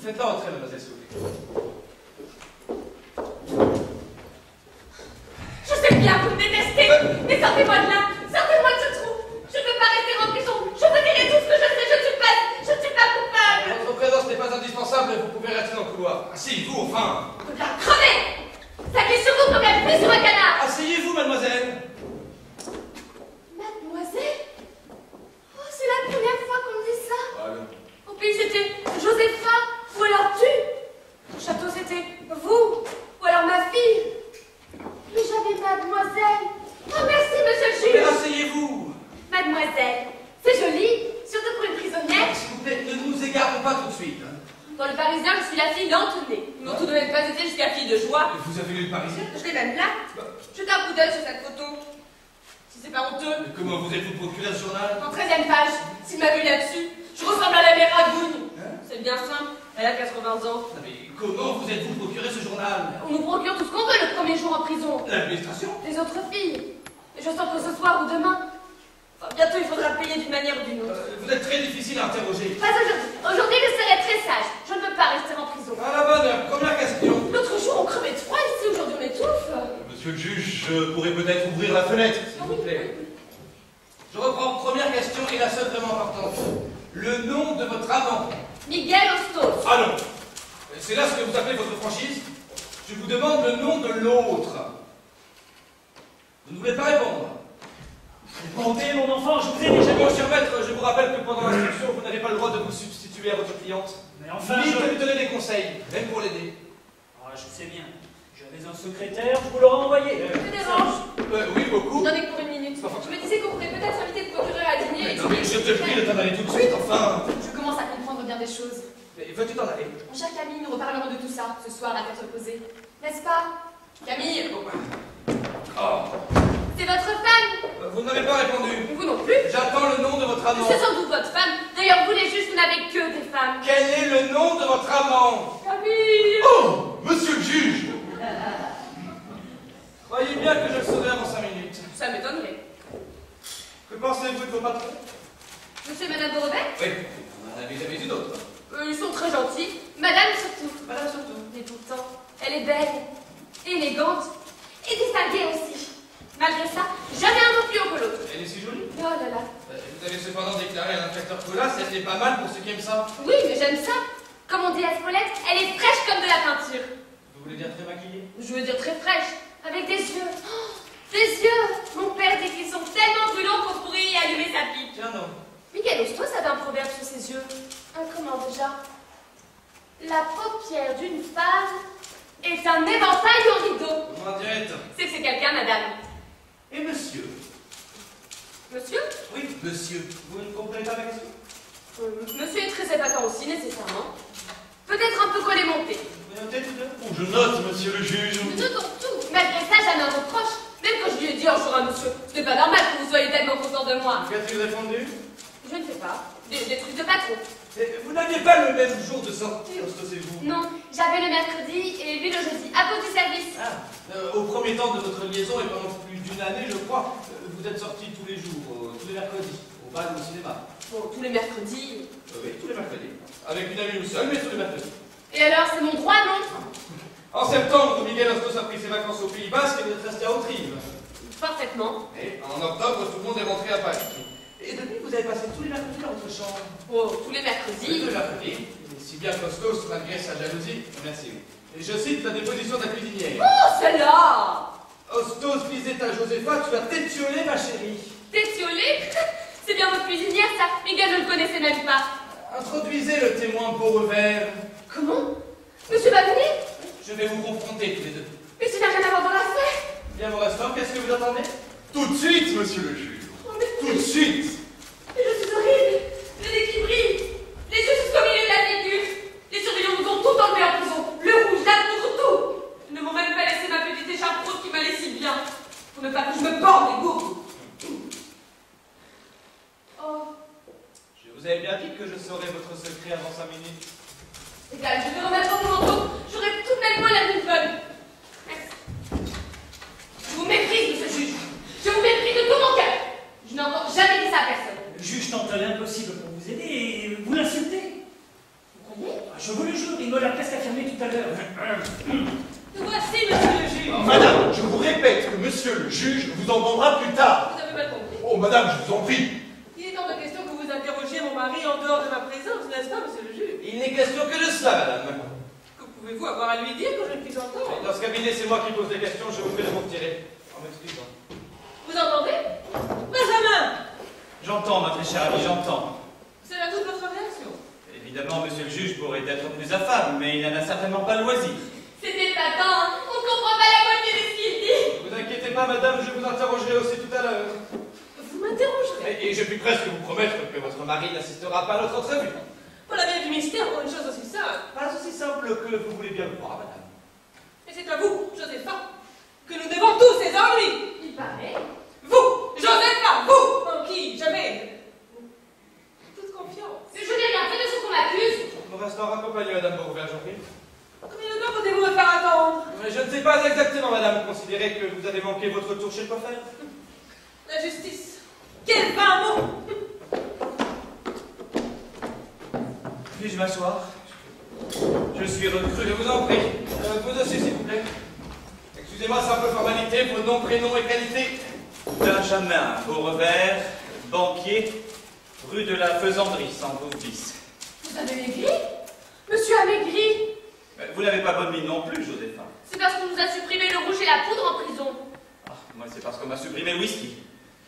Faites-la entrer, mademoiselle Souris. Je sais bien que vous me détestez, mais sortez-moi de là, sortez-moi de ce trou. Je ne peux pas rester en prison. Je vous dirai tout ce que je sais, je ne suis pas coupable. Votre présence n'est pas indispensable, vous pouvez rester dans le couloir. Asseyez-vous, enfin. Regarde, crevez. Ça glisse sur vous comme la pluie sur un canard. Asseyez-vous, mademoiselle. Mademoiselle? Oh, c'est la première fois qu'on me dit ça. Allons. Au pays, c'était Josépha, ou alors tu. Au château, c'était vous, ou alors ma fille. Mais j'avais mademoiselle. Oh, merci, monsieur le Mais juge. asseyez-vous. Mademoiselle, c'est joli, surtout pour une prisonnière. S'il vous plaît, ne nous égarons pas tout de suite. Dans le Parisien, je suis la fille d'Anthony. Ils n'ont tout de même pas été jusqu'à fille de joie. Vous avez lu le Parisien? Je l'ai même là. Jetez un coup d'œil sur cette photo. Si c'est pas honteux. Mais comment vous êtes-vous procuré ce journal? En 13e page, s'il m'a vu là-dessus, je ressemble à la mère Agougne. C'est bien simple, elle a 80 ans. Mais comment vous êtes-vous procuré ce journal? On nous procure tout ce qu'on veut le premier jour en prison. L'administration? Les autres filles. Et je sens que ce soir ou demain. Enfin, bientôt, il faudra payer d'une manière ou d'une autre. Vous êtes très difficile à interroger. Pas aujourd'hui. Aujourd'hui, je serai très sage. Je ne peux pas rester en prison. À la bonne heure, première question. L'autre jour, on crevait de froid ici. Aujourd'hui, on étouffe. Monsieur le juge, je pourrais peut-être ouvrir la fenêtre. S'il vous plaît. Je reprends première question et la seule vraiment importante. Le nom de votre amant? Miguel Hostos. Ah non. C'est là ce que vous appelez votre franchise? Je vous demande le nom de l'autre. Vous ne voulez pas répondre? Répondez, mon enfant, je vous ai déjà dit. Mon cher maître, je vous rappelle que pendant l'instruction, vous n'avez pas le droit de vous substituer à votre cliente. Mais enfin, Ni je... de lui donner des conseils, même pour l'aider. Ah, je sais bien. J'avais un secrétaire, je vous l'aurais envoyé. Je me dérange. Oui, beaucoup. J'en ai que pour une minute. Je me disais qu'on pourrait peut-être inviter le procureur à dîner. Non mais je te prie de t'en aller tout de suite, enfin. Je commence à comprendre bien des choses. Mais veux-tu t'en aller? Mon cher Camille, nous reparlerons de tout ça ce soir à tête reposée. N'est-ce pas? Camille, Oh. c'est votre femme. Vous n'avez pas répondu. Vous non plus. J'attends le nom de votre amant. C'est sans doute votre femme. D'ailleurs, vous les juges, vous n'avez que des femmes. Quel est le nom de votre amant? Camille. Oh, monsieur le juge! Croyez bien que je le saurai avant 5 minutes. Ça m'étonnerait. Que pensez-vous de vos patrons? Monsieur et Madame de Robert, Oui, vous n'en avez jamais vu d'autres. ils sont très gentils. Madame surtout. Madame surtout. Mais pourtant, elle est belle, élégante et distinguée aussi. Malgré ça, jamais un mot plus haut que l'autre. Elle est si jolie. Oh là là. Vous avez cependant déclaré à l'inspecteur Colas, elle n'est pas mal pour ceux qui aiment ça. Oui, mais j'aime ça. Comme on dit à Spolette, elle est fraîche comme de la peinture. Vous voulez dire très maquillée? Je veux dire très fraîche, avec des yeux. Oh, des yeux. Mon père dit qu'ils sont tellement brûlants qu'on pourrait y allumer sa pipe. Tiens non. Miguel Hostos avait un proverbe sur ses yeux. Comment déjà? La paupière d'une femme est un éventail au rideau. Vous m'en direz. C'est que c'est quelqu'un, madame. Et monsieur? Monsieur? Oui, monsieur. Vous ne comprenez pas ma question? Monsieur est très épatant aussi, nécessairement. Peut-être un peu collé monté. Vous notez tous deux? Oh, je note, monsieur le juge. Nous notons tout. Malgré ça, jamais un reproche. Même quand je lui ai dit un jour à monsieur, ce n'est pas normal que vous soyez tellement content de moi. Qu'a-t-il répondu? Je ne sais pas. Des trucs de patron. Et vous n'aviez pas le même jour de sortie, Hostos et vous? Non, j'avais le mercredi et lui le jeudi, à cause du service. Ah, au premier temps de votre liaison et pendant plus d'une année, je crois, vous êtes sortis tous les jours, tous les mercredis, au bal ou au cinéma. Bon, tous les mercredis. Oui, tous les mercredis. Avec une amie ou seule, mais tous les mercredis. Et alors, c'est mon droit, non? En septembre, Miguel Hostos a pris ses vacances au Pays Basque et vous êtes resté à Autrive. Parfaitement. Et en octobre, tout le monde est rentré à Paris. Et depuis, vous avez passé tous les mercredis dans votre chambre. Oh, tous les Oui, mercredis. tous les mercredis. Et si bien qu'Hostos, malgré sa jalousie, merci, oui. Et je cite la déposition de la cuisinière. Oh, celle-là! Hostos disait à Josépha, tu as tétiolé ma chérie. Tétiolé? C'est bien votre cuisinière, ça. Miguel, je ne le connaissais même pas. Introduisez le témoin pour revers. Comment? Monsieur va venir? Je vais vous confronter tous les deux. Mais tu n'as rien à voir dans l'affaire. Bien, mon restaurant, qu'est-ce que vous attendez? Tout de suite, monsieur le juge. Oh, mais Tout de suite. je suis horrible. Le nez qui brille. Les yeux jusqu'au milieu de la figure. Les surveillants nous ont tout enlevé en prison. Le rouge, la poudre, tout. Ils ne m'ont même pas laissé ma petite écharpe rose qui m'allait si bien. Pour ne pas que je me borde les gourdes. Oh, Je Vous avez bien dit que je saurais votre secret avant 5 minutes. Égal, je vais remettre mon manteau. J'aurai tout de même l'air d'une bonne. Merci. Je vous méprise, monsieur le juge. Je vous méprise de tout mon cœur. Je n'ai encore jamais dit ça à personne. Le juge tente l'impossible pour vous aider et vous l'insultez. Vous croyez? Je vous le jure, il me l'a presque affirmé tout à l'heure. Nous voici, monsieur le juge. Madame, je vous répète que monsieur le juge vous entendra plus tard. Vous avez mal compris. Oh, madame, je vous en prie. Il est hors de question que vous interrogiez mon mari en dehors de ma présence, n'est-ce pas, monsieur le juge? Il n'est question que de cela, madame. Que pouvez-vous avoir à lui dire que je ne puis entendre? Dans ce cabinet, c'est moi qui pose les questions, je vous fais de vous retirer. En m'excusant. Vous entendez? Benjamin! J'entends, ma très chère amie, j'entends. C'est là toute votre réaction. Évidemment, monsieur le juge pourrait être plus affable, mais il n'en a certainement pas le loisir. C'était épatant, hein? On ne comprend pas la moitié de ce qu'il dit. Ne vous inquiétez pas, madame, je vous interrogerai aussi tout à l'heure. Vous m'interrogerez. Et je puis presque vous promettre que votre mari n'assistera pas à notre entrevue. Pour la vieille du mystère, pour une chose aussi simple. Pas aussi simple que vous voulez bien le croire, madame. Et c'est à vous, Josépha, que nous devons tous ces ennuis. Il paraît. Vous, Josépha, vous, en qui j'avais toute confiance. Je n'ai rien fait de ce qu'on m'accuse. Nous restons raccompagnés, madame Beauregard, j'en prie. Combien de temps comptez-vous me faire attendre? Mais je ne sais pas exactement, madame. Considérez que vous avez manqué votre tour chez le coiffeur. La justice. Quel vain mot! Puis-je m'asseoir? Je suis recru. Je vous en prie. Vos dossiers, s'il vous plaît. Excusez-moi, simple formalité, vos noms, prénoms et qualités. Benjamin Beaurevert, banquier, rue de la Faisanderie, sans Bouvvis. Vous avez maigri? Monsieur a maigri. Vous n'avez pas bonne mine non plus, Josépha. C'est parce qu'on nous a supprimé le rouge et la poudre en prison. Ah, moi, c'est parce qu'on m'a supprimé le whisky.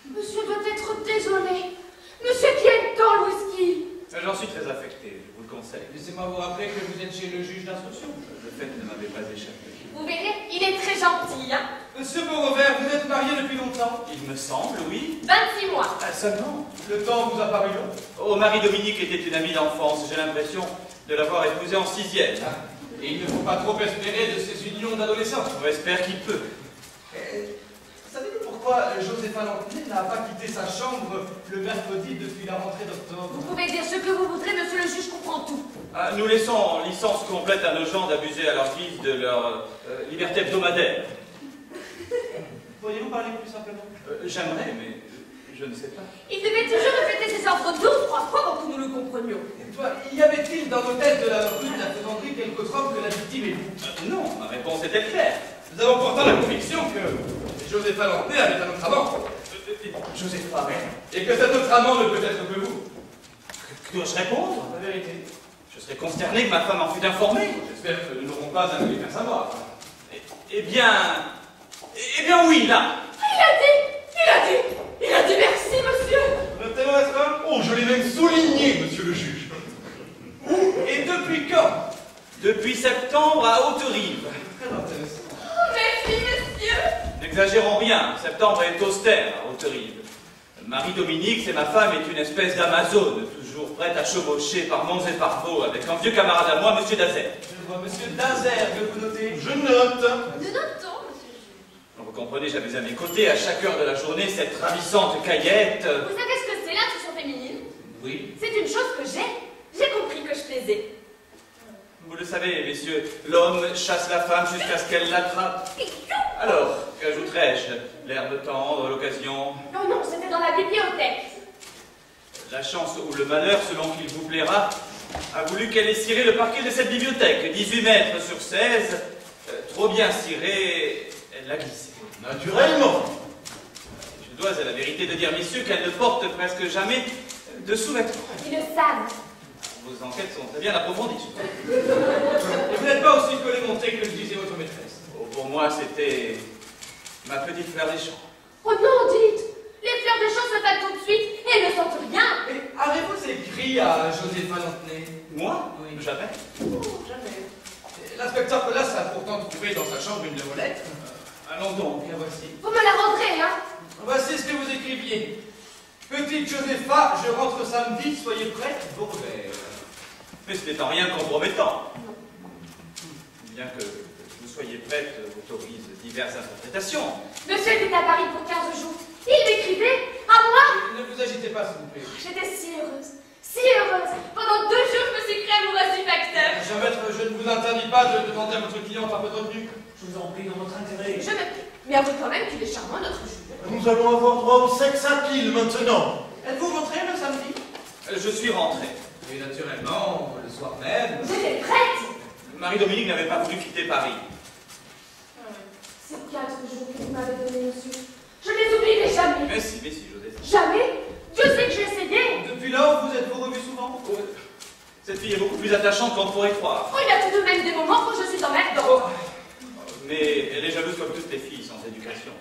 Monsieur doit être désolé. Monsieur qui aime tant le whisky. J'en suis très affecté, je vous le conseille. Laissez-moi vous rappeler que vous êtes chez le juge d'instruction. Le fait ne m'avait pas échappé. Vous verrez, il est très gentil, hein? Monsieur Beaurevert, vous êtes marié depuis longtemps. Il me semble, oui. 26 mois. Ah, seulement. Le temps vous a paru long. Oh, Marie-Dominique était une amie d'enfance. J'ai l'impression de l'avoir épousée en 6e. Et il ne faut pas trop espérer de ces unions d'adolescents. On espère qu'il peut. Savez-vous pourquoi Josépha Lantenay n'a pas quitté sa chambre le mercredi depuis la rentrée d'octobre? Vous pouvez dire ce que vous voudrez, monsieur le juge comprend tout. Ah, nous laissons licence complète à nos gens d'abuser à leur guise de leur liberté hebdomadaire. Pourriez-vous parler plus simplement? J'aimerais, mais je ne sais pas. Il devait toujours répéter ses ordres 2 ou 3 fois pour que nous le comprenions. Y avait-il dans l'hôtel de la rue de la Faisanderie quelque autre homme que la victime et vous? Non, ma réponse était claire. Nous avons pourtant la conviction que Josépha Lantenay avait un autre amant. Josépha, Et que cet autre amant ne peut être que vous. que dois-je répondre? La vérité. Je serais consterné que ma femme en fût informée. J'espère que nous n'aurons pas à nous les faire savoir. Eh bien oui, là. Il a dit merci, monsieur. Notez-moi, n'est-ce pas? Oh, je l'ai même souligné, monsieur le juge. Et depuis quand? Depuis septembre à Haute-Rive. Très intéressant. Oh, merci, monsieur. N'exagérons rien, septembre est austère à Haute-Rive. Marie-Dominique, c'est ma femme, est une espèce d'Amazone, toujours prête à chevaucher par monts et par vaux avec un vieux camarade à moi, monsieur Dazer. Je vois monsieur Dazer, que vous notez. Je note. Nous notons, monsieur le juge. Vous comprenez, j'avais à mes côtés, à chaque heure de la journée, cette ravissante caillette. Vous savez ce que c'est l'intuition féminine? Oui. C'est une chose que j'ai compris que je plaisais. Vous le savez, messieurs, l'homme chasse la femme jusqu'à ce qu'elle l'attrape. Alors, qu'ajouterais-je? L'air de tendre, l'occasion, Non, c'était dans la bibliothèque. la chance ou le malheur, selon qu'il vous plaira, a voulu qu'elle ait ciré le parquet de cette bibliothèque. 18 mètres sur 16, trop bien ciré, elle l'a glissé. Naturellement. Je dois à la vérité de dire, messieurs, qu'elle ne porte presque jamais de sous-vêtements. Ils le savent. Vos enquêtes sont très bien approfondies. Et vous n'êtes pas aussi collémonté que le disait votre maîtresse. Oh, pour moi, c'était ma petite fleur des champs. Oh non, dites. Les fleurs de champ se battent tout de suite et elles ne sentent rien. Et avez-vous écrit à Josépha Lantenay? Moi? Oui. Jamais. Oh, jamais. L'inspecteur Colas a pourtant trouvé dans sa chambre une de vos lettres. Allons donc, la voici. Vous me la rendrez, hein? Voici ce que vous écriviez. Petite Josépha, je rentre samedi, soyez prête, Beaurevert. Mais ce n'est en rien compromettant. Bien que vous soyez prête, autorise diverses interprétations. Monsieur était à Paris pour 15 jours. Il m'écrivait à moi. Ne vous agitez pas, s'il vous plaît. J'étais si heureuse, si vous interdis pas de demander à votre cliente un peu de retenue. Je vous en prie, dans votre intérêt. Je me prie. Mais avouez quand même qu'il est charmant, notre juge. Nous allons avoir droit au sexe à pile maintenant. Êtes-vous rentré le samedi? Je suis rentré. Et naturellement, le soir même. J'étais prête. Marie-Dominique n'avait pas voulu quitter Paris. Ces 4 jours que vous m'avez donnés, monsieur, je ne les oublierai jamais. Mais si, Joseph. Jamais. Dieu sait que j'ai essayé. Depuis là, vous êtes-vous revus souvent? Cette fille est beaucoup plus attachante qu'on pourrait croire. Oh, il y a tout de même des moments où je suis emmerdante. Mais elle est jalouse comme toutes les filles sans éducation.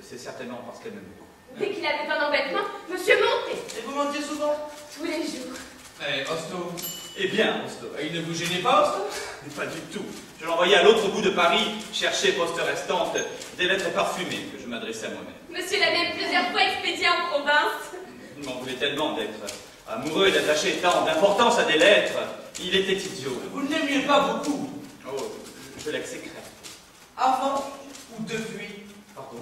C'est certainement parce qu'elle m'aime beaucoup. Dès qu'il avait un embêtement, monsieur montait. Et vous mentiez souvent? Tous les jours. Eh, Hosto. Eh bien, Hosto. Il ne vous gênait pas, Hosto? Pas du tout. Je l'envoyais à l'autre bout de Paris chercher, poste restante, des lettres parfumées que je m'adressais à moi-même. Monsieur l'a même plusieurs fois expédié en province. Il m'en voulait tellement d'être amoureux et d'attacher tant d'importance à des lettres. Il était idiot. Vous ne l'aimiez pas beaucoup. Oh, je l'exécrais. Avant ou depuis? Pardon?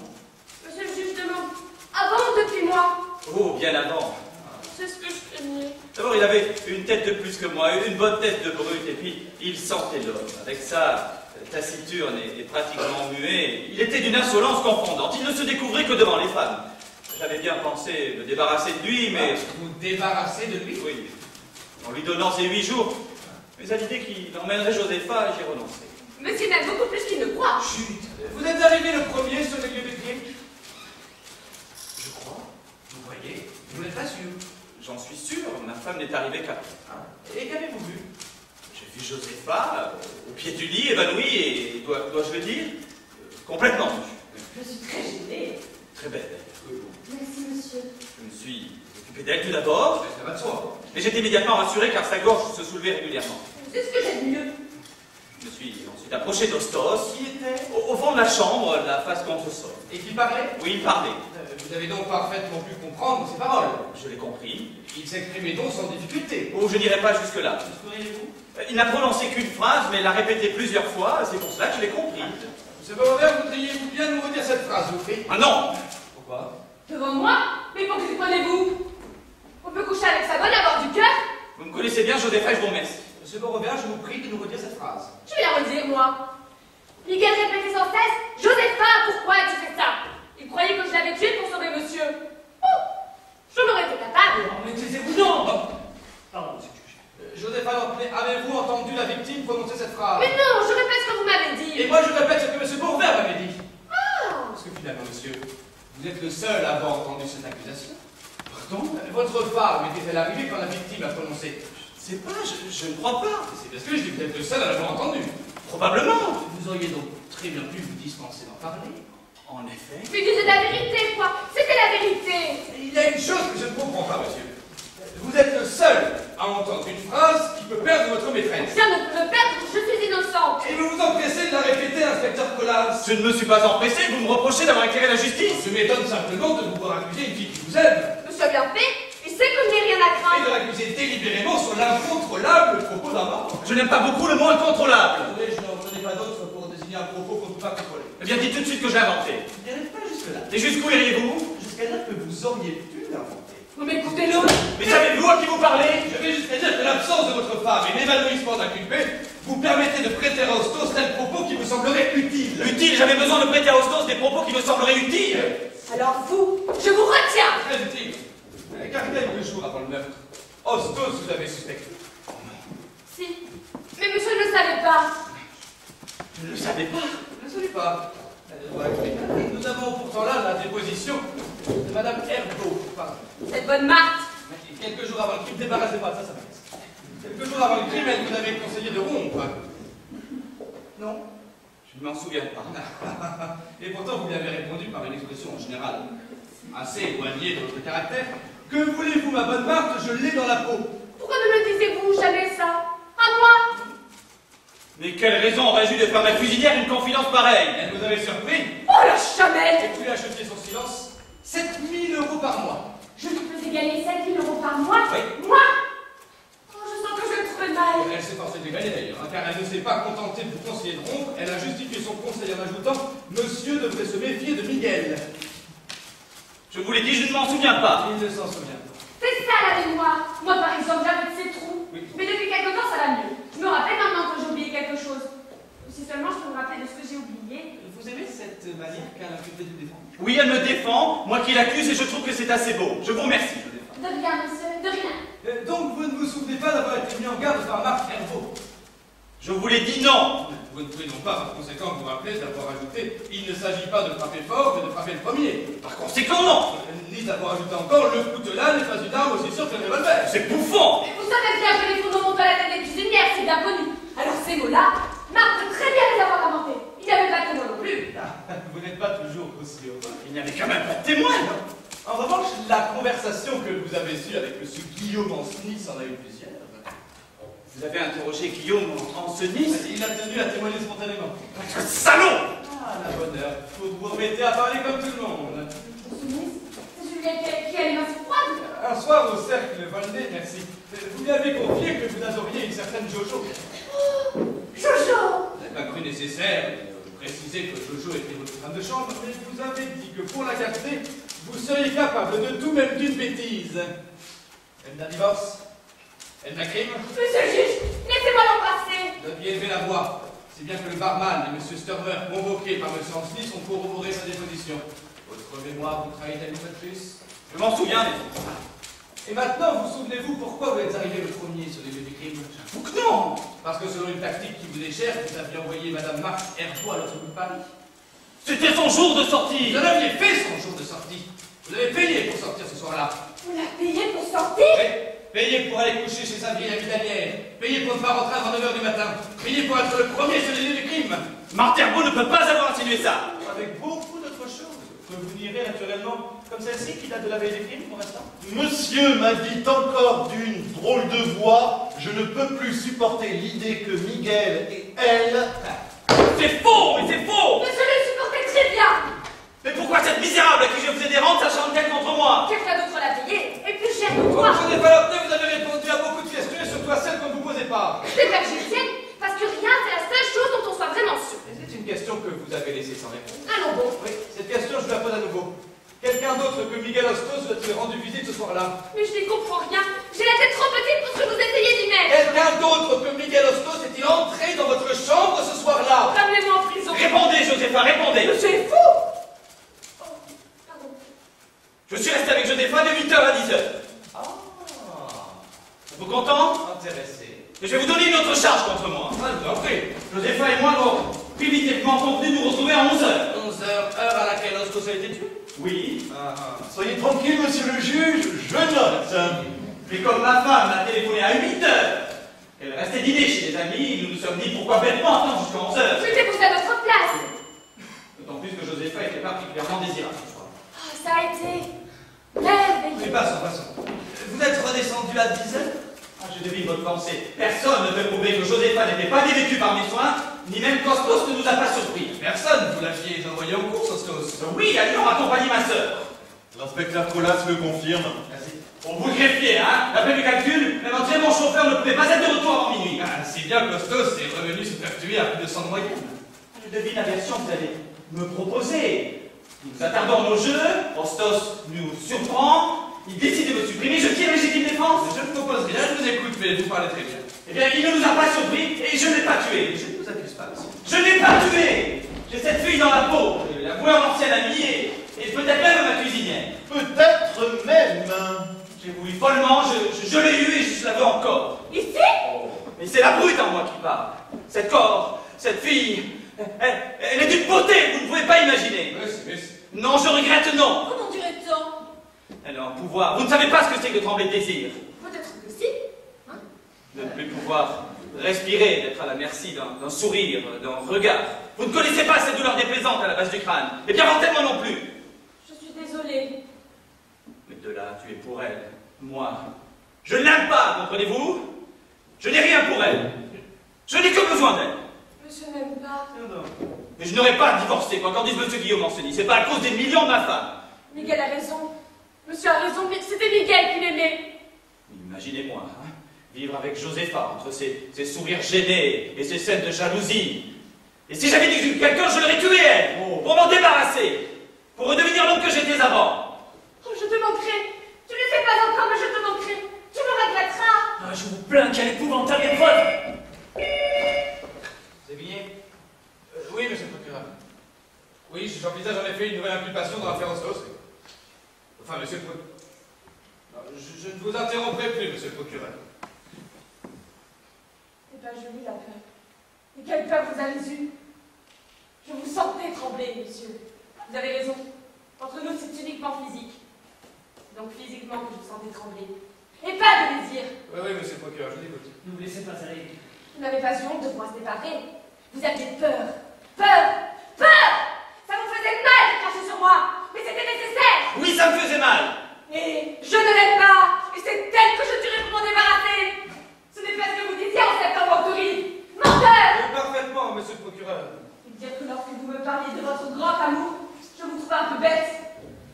Monsieur le juge demande, avant ou depuis moi? Oh, bien avant. C'est ce que je craignais. D'abord, il avait une tête de plus que moi, une bonne tête de brute, et puis il sentait l'homme. Avec sa taciturne et pratiquement muet, il était d'une insolence confondante. Il ne se découvrait que devant les femmes. J'avais bien pensé me débarrasser de lui, mais... Vous débarrasser de lui? Oui, en lui donnant ses 8 jours. Mais à l'idée qu'il emmènerait Josépha, j'ai renoncé. Monsieur m'aime beaucoup plus qu'il ne croit. Chut. Vous êtes arrivé le premier sur le lieu de crime? Je crois. Vous voyez? Vous n'êtes pas sûr? J'en suis sûr, ma femme n'est arrivée qu'après. Et qu'avez-vous vu? J'ai vu Josépha au pied du lit, évanoui, et dois-je le dire, complètement nue. Je suis très gênée. Très belle, d'ailleurs. Merci, monsieur. Je me suis occupé d'elle tout d'abord, Ça va de soi. mais j'étais immédiatement rassuré car sa gorge se soulevait régulièrement. C'est ce que j'ai de mieux. Je me suis ensuite approché d'Hostos, Qui était? au fond de la chambre, la face contre le sol. Et qui parlait? Oui, il parlait. Vous avez donc parfaitement pu comprendre ses paroles. Je l'ai compris. Il s'exprimait donc sans difficulté. Oh, je n'irai pas jusque-là. Expliqueriez-vous? Il n'a prononcé qu'une phrase, mais l'a répétée plusieurs fois, c'est pour cela que je l'ai compris. Monsieur Beauvert, voudriez-vous bien nous redire cette phrase, vous prie? Ah non! Pourquoi? Devant moi? Mais pour qui prenez-vous? On peut coucher avec sa bonne, avoir du cœur? Vous me connaissez bien, Josépha, je vous remercie. Monsieur Beauvert, je vous prie de nous redire cette phrase. Je vais la redire, moi. Miguel répétait sans cesse, Josépha, pourquoi as-tu fait ça? Il croyait que je l'avais tué pour sauver monsieur. Oh, je n'aurais été capable. Oh, mais taisez-vous donc. Pardon, monsieur le juge. Josépha Lorplay, avez-vous entendu la victime prononcer cette phrase? Mais non, je répète ce que vous m'avez dit. Et moi, je répète ce que monsieur Beauvert m'avait dit. Ah. Parce que finalement, monsieur, vous êtes le seul à avoir entendu cette accusation. Pardon? Votre femme était-elle arrivée quand la victime a prononcé? C'est pas, je ne crois pas. C'est parce que je dis que vous êtes le seul à l'avoir entendu. Probablement. Vous auriez donc très bien pu vous dispenser d'en parler. En effet. Mais disait la vérité, quoi. C'était la vérité. Il y a une chose que je ne comprends pas, monsieur. Vous êtes le seul à entendre une phrase qui peut perdre votre maîtresse. Rien ne peut me perdre, je suis innocente. Et vous vous empressez de la répéter, inspecteur Colas. Je ne me suis pas empressé, vous me reprochez d'avoir éclairé la justice. Je m'étonne simplement de vous voir accuser une fille qui vous aime. Monsieur a bien fait, il sait que je n'ai rien à Et de craindre. l'accuser délibérément sur l'incontrôlable propos d'un mort. Je n'aime pas beaucoup le mot incontrôlable. Désolé, je n'en connais pas d'autre pour désigner un propos qu'on ne peut pas contrôler. Eh bien, dites tout de suite que je l'ai inventé. Je n'irai pas jusque-là. Et jusqu'où iriez-vous? Jusqu'à dire que vous auriez pu l'inventer. Vous m'écoutez-le? Mais savez-vous à qui vous parlez? Je vais jusqu'à dire que l'absence de votre femme et l'évanouissement d'inculpé vous permettez de prêter à Hostos tel propos qui vous semblerait utile. Utile, j'avais besoin de prêter à Hostos des propos qui me sembleraient utiles. Alors vous, je vous retiens. Très utile. Car quelques jours avant le meurtre, Hostos vous avait suspecté. Si, mais monsieur ne le savait pas. Je ne le savais pas. Je ne savais pas. Nous avons pourtant là la déposition de Madame Herbeau. Pardon. Cette bonne Marthe. Quelques jours avant le crime, débarrassez-moi de ça, ça m'intéresse. Quelques jours avant le crime, elle vous avait conseillé de rompre. Non? Je ne m'en souviens pas. Et pourtant, vous lui avez répondu par une expression en général assez éloignée de votre caractère. Que voulez-vous, ma bonne Marthe, je l'ai dans la peau. Pourquoi ne me disiez-vous jamais ça? À moi? Mais quelle raison aurais-je eu de faire ma cuisinière une confidence pareille? Elle vous avait surpris. Oh la chamelle! Et vous lui achetez son silence 7 000 € par mois. Je lui faisais gagner 7 000 € par mois? Oui. Moi? Oh, je sens que je me trouve mal. Elle s'est forcée de gagner d'ailleurs, hein, car elle ne s'est pas contentée de vous conseiller de rompre. Elle a justifié son conseil en ajoutant Monsieur devrait se méfier de Miguel. Je vous l'ai dit, je ne m'en souviens pas. Il ne s'en souvient pas. C'est ça la mémoire. Moi par exemple, j'avais de ces trous. Oui. Mais depuis quelque temps, ça va mieux. Je me rappelle maintenant que j'ai oublié quelque Si seulement je peux me rappeler de ce que j'ai oublié. Vous aimez cette manière qu'a l'occupé de défendre? Oui, elle me défend, moi qui l'accuse, et je trouve que c'est assez beau. Je vous remercie, Josépha. De rien, monsieur, de rien. Donc vous ne vous souvenez pas d'avoir été mis en garde par Marc Herbeau? Je vous l'ai dit non. Vous ne pouvez non pas, par conséquent, vous rappeler d'avoir ajouté « Il ne s'agit pas de frapper fort, mais de frapper le premier ». Par conséquent, non. Ni d'avoir ajouté encore « Le coutelas n'est pas une arme aussi sûre que le revolver ». C'est bouffon. Vous savez bien que les fondements de la tête des cuisinières, c'est bien connu. Alors ces mots-là, Marc peut très bien les avoir inventés. Il n'y avait pas que moi non plus. Vous n'êtes pas toujours aussi heureux. Il n'y avait quand même pas de témoin. En revanche, la conversation que vous avez eue avec M. Guillaume Ancenis en a eu plusieurs. Vous avez interrogé Guillaume Ancenis? Il a tenu à témoigner spontanément. Salaud! Ah, la bonne heure. Faut vous remettez à parler comme tout le monde. C'est Julien qui a les mains si froides. Un soir au cercle Volney, merci. Vous lui avez confié que vous adoriez une certaine Jojo. Oh, Jojo! Vous n'avez pas cru nécessaire de préciser que Jojo était votre femme de chambre, mais vous avez dit que pour la garder, vous seriez capable de tout, même d'une bêtise. Elle n'a divorce? Elle n'a crime? Monsieur le juge, laissez-moi l'embrasser. Vous aviez élevé la voix. C'est bien que le barman et M. Sturmer, convoqués par M. Ancenis, ont corroboré sa déposition. Votre mémoire vous trahit une fois de plus? Je m'en souviens, mais... Et maintenant, vous souvenez-vous pourquoi vous êtes arrivé le premier sur les lieux du crime? J'avoue que non. Parce que selon une tactique qui vous est chère, vous aviez envoyé Mme Marc Herbeau à l'autre bout de Paris. C'était son jour de sortie. Vous en aviez fait son jour de sortie. Vous avez payé pour sortir ce soir-là. Vous l'avez payé pour sortir? Oui. Payé pour aller coucher chez sa vieille amie Danière. Payé pour ne pas rentrer avant 9h du matin. Payé pour être le premier sur les lieux du crime. Marc Herbeau ne peut pas avoir insinué ça. Avec beaucoup d'autres choses que vous nierez naturellement, comme celle-ci qui date de la veille du crime pour l'instant. Monsieur m'a dit encore d'une drôle de voix, je ne peux plus supporter l'idée que Miguel et elle... C'est faux, mais c'est faux. Monsieur le supportait très bien. Mais pourquoi cette misérable à qui je faisais des rentes sachant qu'elle contre moi? Quelqu'un d'autre l'a payé, et plus cher que Comme toi. je n'ai pas l'opté, vous avez répondu à beaucoup de questions et surtout à celles qu'on ne vous posait pas. C'est pas que j'y tienne, parce que rien, c'est la seule chose dont on soit vraiment sûr. Et c'est une question que vous avez laissée sans réponse. Allons bon. Oui, cette question, je la pose à nouveau. Quelqu'un d'autre que Miguel Hostos vous a rendu visite ce soir-là? Mais je n'y comprends rien. J'ai la tête trop petite pour ce que vous essayez d'y mettre. Quelqu'un d'autre que Miguel Hostos est-il entré dans votre chambre ce soir-là? Ramenez-moi en prison. Répondez, Josépha, répondez. Monsieur est fou. Oh, pardon. Je suis resté avec Josépha de 8h à 10h. Ah, Vous content? intéressé. Et je vais vous donner une autre charge contre moi. Ah, je vous en prie. Josépha et moi avons primitivement convenu de nous retrouver à 11h. 11h, heure à laquelle Hostos a été tué? Oui. Soyez tranquille, monsieur le juge, je note. Mais comme ma femme m'a téléphoné à 8h, elle restait dîner chez des amis, nous nous sommes dit pourquoi bêtement attendre jusqu'à 11h. Je t'ai poussé à votre place. D'autant plus que Josépha était particulièrement désirable ce soir. Oh, ça a été merveilleux. Oui, passons, passons. Vous êtes redescendu à 10h? Ah, je devine votre pensée. Personne ne peut prouver que Josépha n'était pas dévêtu par mes soins, ni même qu'Hostos ne nous a pas surpris. Personne, vous l'aviez envoyé en course, Hostos. Oui, à Lyon, accompagné ma sœur. L'inspecteur Colas le confirme. Merci. Pour vous le greffier, hein. D'après mes calculs, même entier, mon chauffeur ne pouvait pas être de retour avant minuit. Ah, si bien que Hostos est revenu se faire tuer à plus de 100 de moyenne. Je devine la version que vous allez me proposer. Nous attardons nos jeux, Hostos nous surprend, il décide de me supprimer, je tire légitime défense. Je ne propose rien, je vous écoute, mais vous parlez très bien. Eh bien, il ne nous a pas surpris et je ne l'ai pas tué. Je ne vous accuse pas, monsieur. Je n'ai pas tué. J'ai cette fille dans la peau. Je l'ai avouée en ancienne amie et peut-être même ma cuisinière. Peut-être même. J'ai voulu follement, je l'ai eu et je la veux encore. Ici? Mais c'est la brute en moi qui parle. Cette corps, cette fille, elle est d'une beauté, vous ne pouvez pas imaginer. Merci. Non, je regrette non. Comment dirait-on? Elle a un pouvoir. Vous ne savez pas ce que c'est que de trembler de désir. Peut-être que si. Hein? De ne plus pouvoir respirer, d'être à la merci d'un sourire, d'un regard. Vous ne connaissez pas cette douleur déplaisante à la base du crâne. Et bien moi non plus. Je suis désolée. Mais de là, tu es pour elle. Moi, je ne l'aime pas, comprenez-vous? Je n'ai rien pour elle. Je n'ai que besoin d'elle. Monsieur n'aime pas. Mais je n'aurais pas divorcé, quoi qu'en dise monsieur Guillaume Ancenis. C'est pas à cause des millions de ma femme. Miguel a raison. Monsieur a raison, mais c'était Miguel qui l'aimait. Imaginez-moi, hein, vivre avec Josépha, entre ses sourires gênés et ses scènes de jalousie. Et si j'avais dit quelqu'un, je l'aurais tué, elle, pour m'en débarrasser, pour redevenir l'homme que j'étais avant. Oh, je te manquerai. Tu ne le sais pas encore, mais je te manquerai. Tu me regretteras. Ah, je vous plains, quelle épouvantable épreuve. Sévigné, monsieur le procureur. Je ne vous interromprai plus, monsieur le procureur. Eh bien, je lis la peur. Et quelle peur vous avez eue? Je vous sentais trembler, monsieur. Vous avez raison. Entre nous, c'est uniquement physique. Donc physiquement que je vous sentais trembler. Et pas de désir. Oui, monsieur le procureur, je vous écoute. Ne vous laissez pas aller. Vous n'avez pas eu honte de moi, ce n'est pas vrai. Vous aviez peur. Peur! Peur! Ça vous faisait mal de cracher sur moi. Mais c'était nécessaire. Oui, ça me faisait mal. Et je ne l'aime pas. Et c'est elle que je tuerai pour m'en débarrasser. Ce n'est pas ce que vous disiez en septembre, Octorie. Menteur! Oui, parfaitement, monsieur le procureur. Et dire que lorsque vous me parliez de votre grand amour, je vous trouvais un peu bête.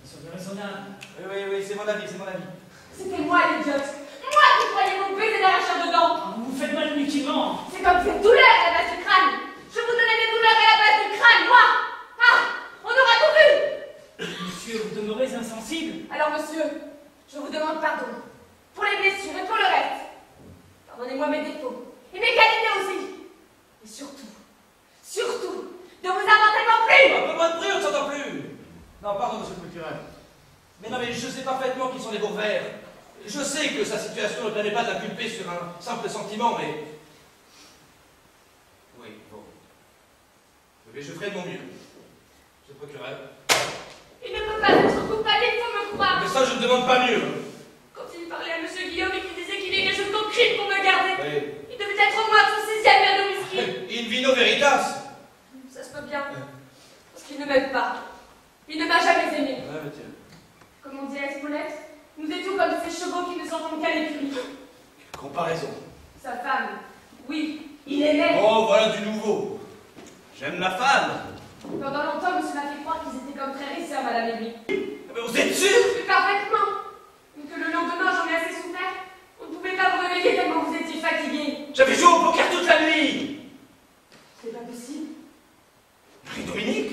Soyez raisonnable. Oui, c'est mon avis, c'est mon avis. C'était moi, l'idiote. Moi qui croyais vous baiser dans la chair dedans. Vous vous faites mal inutilement. C'est comme cette douleur à la base du crâne. Je vous donnais des douleurs à la base du crâne, moi. Ah, on aura tout vu. Monsieur, vous demeurez insensible. Alors, monsieur, je vous demande pardon. Pour les blessures et pour le reste. Pardonnez-moi mes défauts. Et mes qualités aussi. Et surtout, de vous inventer non plus. Un peu moins de bruit, on ne s'entend plus. Non, pardon, monsieur le procureur. Mais non, mais je sais parfaitement qui sont les Beauvert. Je sais que sa situation ne permet pas d'inculper sur un simple sentiment, mais... Oui, bon. Mais je ferai de mon mieux. Monsieur le procureur. Il ne peut pas être coupable, il faut me croire. Mais ça, je ne demande pas mieux. Quand il parlait à monsieur Guillaume et qu'il disait qu'il irait jusqu'au crime pour me garder, Oui. il devait être au moins son 6e verre de whisky. In vino veritas. Ça se peut bien. Parce qu'il ne m'aime pas. Il ne m'a jamais aimé. Ah, mais tiens. Comme on dit à Espolette, nous étions comme ces chevaux qui ne s'entendent qu'à l'écurie. Comparaison. Sa femme, oui, il aimait. Oh, voilà du nouveau. J'aime ma femme. Pendant longtemps, monsieur m'a fait croire qu'ils étaient comme frère et sœur, madame et lui. Mais vous êtes sûr? Je suis parfaitement. Mais que le lendemain, j'en ai assez souffert. On ne pouvait pas vous réveiller tellement vous étiez fatigué. J'avais joué au poker toute la nuit. C'est pas possible. Marie-Dominique?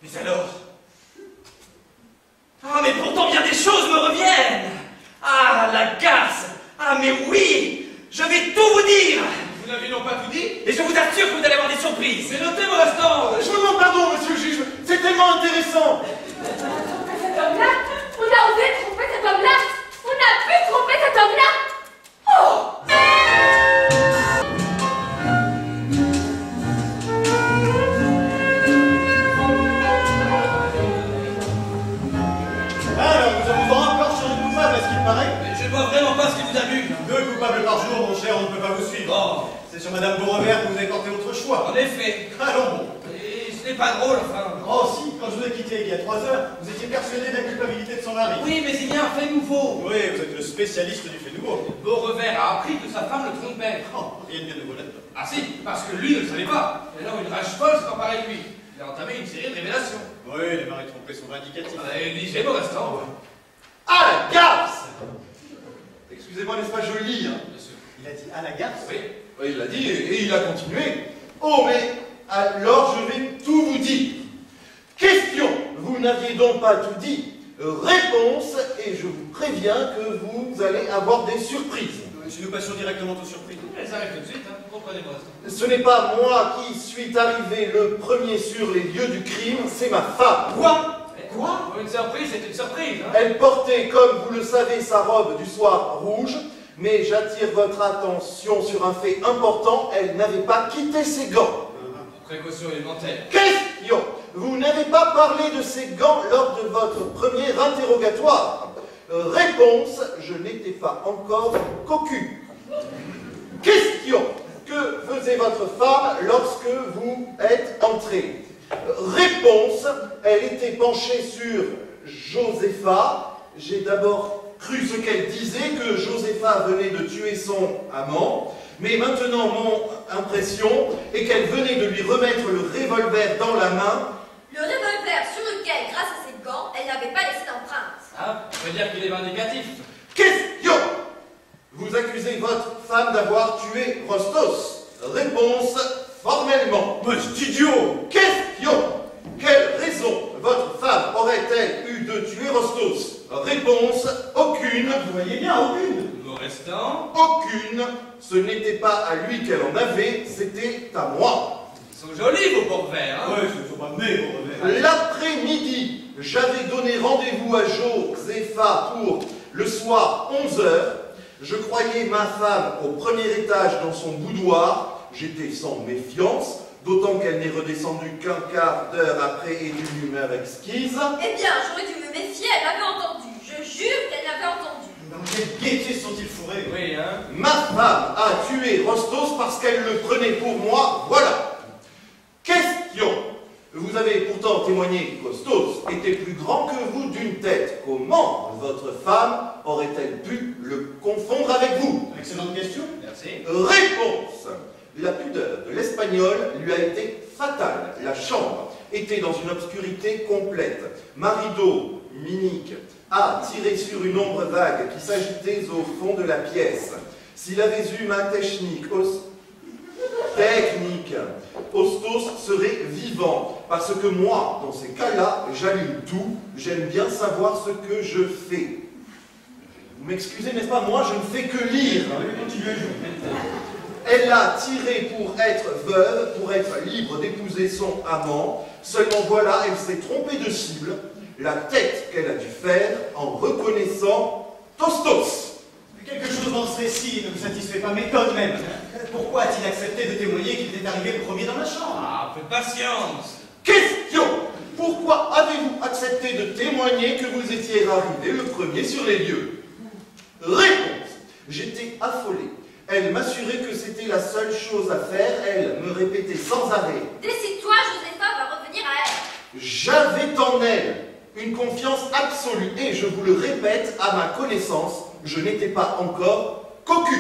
Mais alors? Ah, mais pourtant bien des choses me reviennent. Ah, la garce. Ah, mais oui, je vais tout vous dire. Vous n'avez non pas tout dit? Et je vous assure que vous allez avoir des surprises. C'est noté, mon instant. Je vous demande pardon, monsieur le juge, c'est tellement intéressant. Tromper cet homme-là. On a osé tromper cet homme-là. On a pu tromper cet homme-là. Oh! Alors, nous avons encore sur le coupable, à ce qu'il paraît. Mais je ne vois vraiment pas ce qui vous abuse. 2 coupables par jour, mon cher, on ne peut pas vous suivre. Bon, C'est sur Madame Beaurevert que vous avez porté votre choix. en effet. Allons bon. Et ce n'est pas drôle, enfin. Oh si, quand je vous ai quitté il y a 3 heures, vous étiez persuadé de la culpabilité de son mari. Oui, mais il y a un fait nouveau. Oui, vous êtes le spécialiste du fait nouveau. Beaurevert a appris que sa femme le trompait. Oh, rien de bien nouveau là-dedans. Ah si, parce que lui ne le savait pas. Et alors une rage folle s'est emparée de lui. Il a entamé une série de révélations. Oui, les maris trompés sont vindicatifs. Lisez mon instant. À la garce. Excusez-moi, n'est-ce pas, je lis, hein. Bien sûr. Il a dit à la garce. Oui. Oui, il l'a dit et il a continué. Oh, mais alors je vais tout vous dire. Question, vous n'aviez donc pas tout dit. Réponse, et je vous préviens que vous allez avoir des surprises. Si nous passions directement aux surprises. Mais ça arrive tout de suite, hein. Comprenez-moi ça. Ce n'est pas moi qui suis arrivé le premier sur les lieux du crime, c'est ma femme. Quoi? Quoi? Une surprise, c'est une surprise, hein. Elle portait, comme vous le savez, sa robe du soir rouge, mais j'attire votre attention sur un fait important, elle n'avait pas quitté ses gants. Précaution élémentaire. Question! Vous n'avez pas parlé de ces gants lors de votre premier interrogatoire. Réponse, je n'étais pas encore cocu. Question, que faisait votre femme lorsque vous êtes entré? Réponse, elle était penchée sur Josépha. J'ai d'abord cru ce qu'elle disait, que Josépha venait de tuer son amant. Mais maintenant, mon impression est qu'elle venait de lui remettre le revolver dans la main. Le revolver sur lequel, grâce à ses gants, elle n'avait pas laissé d'empreinte. Ah, ça veut dire qu'il est vindicatif. Question! Vous accusez votre femme d'avoir tué Rostos. Réponse, formellement. Mais c'est idiot! Question! Quelle raison votre femme aurait-elle eu de tuer Rostos? Réponse, aucune. Vous voyez bien, aucune. Nous restant. Aucune. Ce n'était pas à lui qu'elle en avait, c'était à moi. Ils sont jolis, vos Beauvert, hein. Ouais, ce ne sont pas mes Beaurevert. L'après-midi, j'avais donné rendez-vous à Josépha pour le soir 11 h. Je croyais ma femme au premier étage dans son boudoir. J'étais sans méfiance, d'autant qu'elle n'est redescendue qu'un quart d'heure après et d'une humeur exquise. Eh bien, j'aurais dû me méfier, elle m'avait entendu. Je jure qu'elle m'avait entendu. Dans quelle gaieté sont-ils fourrés? Oui, hein? Ma femme a tué Rostos parce qu'elle le prenait pour moi, voilà. Question. Vous avez pourtant témoigné que Rostos était plus grand que vous d'une tête. Comment votre femme aurait-elle pu le confondre avec vous? Excellente question. Merci. Réponse. La pudeur de l'Espagnol lui a été fatale. La chambre était dans une obscurité complète. Ma rideau, minique, a tiré sur une ombre vague qui s'agitait au fond de la pièce. S'il avait eu ma technique, Hostos serait vivant. Parce que moi, dans ces cas-là, j'allume tout. J'aime bien savoir ce que je fais. Vous m'excusez, n'est-ce pas? Moi, je ne fais que lire. Elle l'a tiré pour être veuve, pour être libre d'épouser son amant. Seulement voilà, elle s'est trompée de cible. La tête qu'elle a dû faire en reconnaissant Tostos. Quelque chose dans ce récit ne me satisfait pas, mais tout de même. Pourquoi a-t-il accepté de témoigner qu'il était arrivé le premier dans la chambre? Ah, un peu de patience. Question. Pourquoi avez-vous accepté de témoigner que vous étiez arrivé le premier sur les lieux? Réponse. J'étais affolé. Elle m'assurait que c'était la seule chose à faire. Elle me répétait sans arrêt. Décide-toi, Josépha va revenir à elle. J'avais en elle une confiance absolue. Et je vous le répète, à ma connaissance, je n'étais pas encore cocu.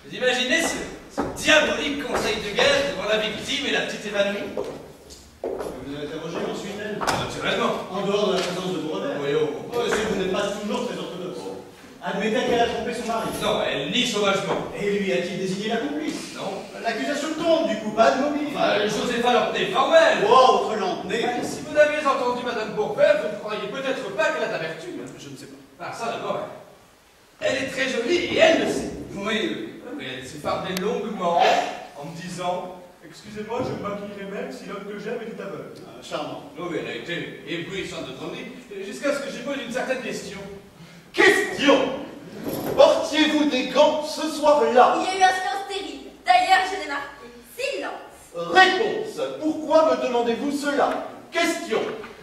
Vous imaginez ce diabolique conseil de guerre devant la victime et la petite évanouie? Vous avez interrogé ensuite elle? Naturellement. En dehors de la présence de Brodel? Oui, oh. Si vous n'êtes pas toujours très orthodoxe. Admettez qu'elle a trompé son mari. Non, elle nie sauvagement. Et lui a-t-il désigné la complice? Non. L'accusation tombe, du coup, pas de mobile. Josépha Lanthenay, formelle. Oh, votre Lanthenay. Si vous aviez entendu Madame Bourvèvre, vous ne croyez peut-être pas qu'elle a d'amertume. Je ne sais pas. Ah, ça d'abord. Elle est très jolie et elle le sait. Oui. Mais elle s'est fardée longuement en me disant: excusez-moi, je me maquillerai même si l'homme que j'aime était aveugle. Charmant. Oh, mais elle a été éblouissante de tromperie, jusqu'à ce que j'y pose une certaine question. Question. Portiez-vous des gants ce soir-là? Il y a eu un silence terrible. D'ailleurs, je l'ai marqué. Silence. Réponse. Pourquoi me demandez-vous cela? Question.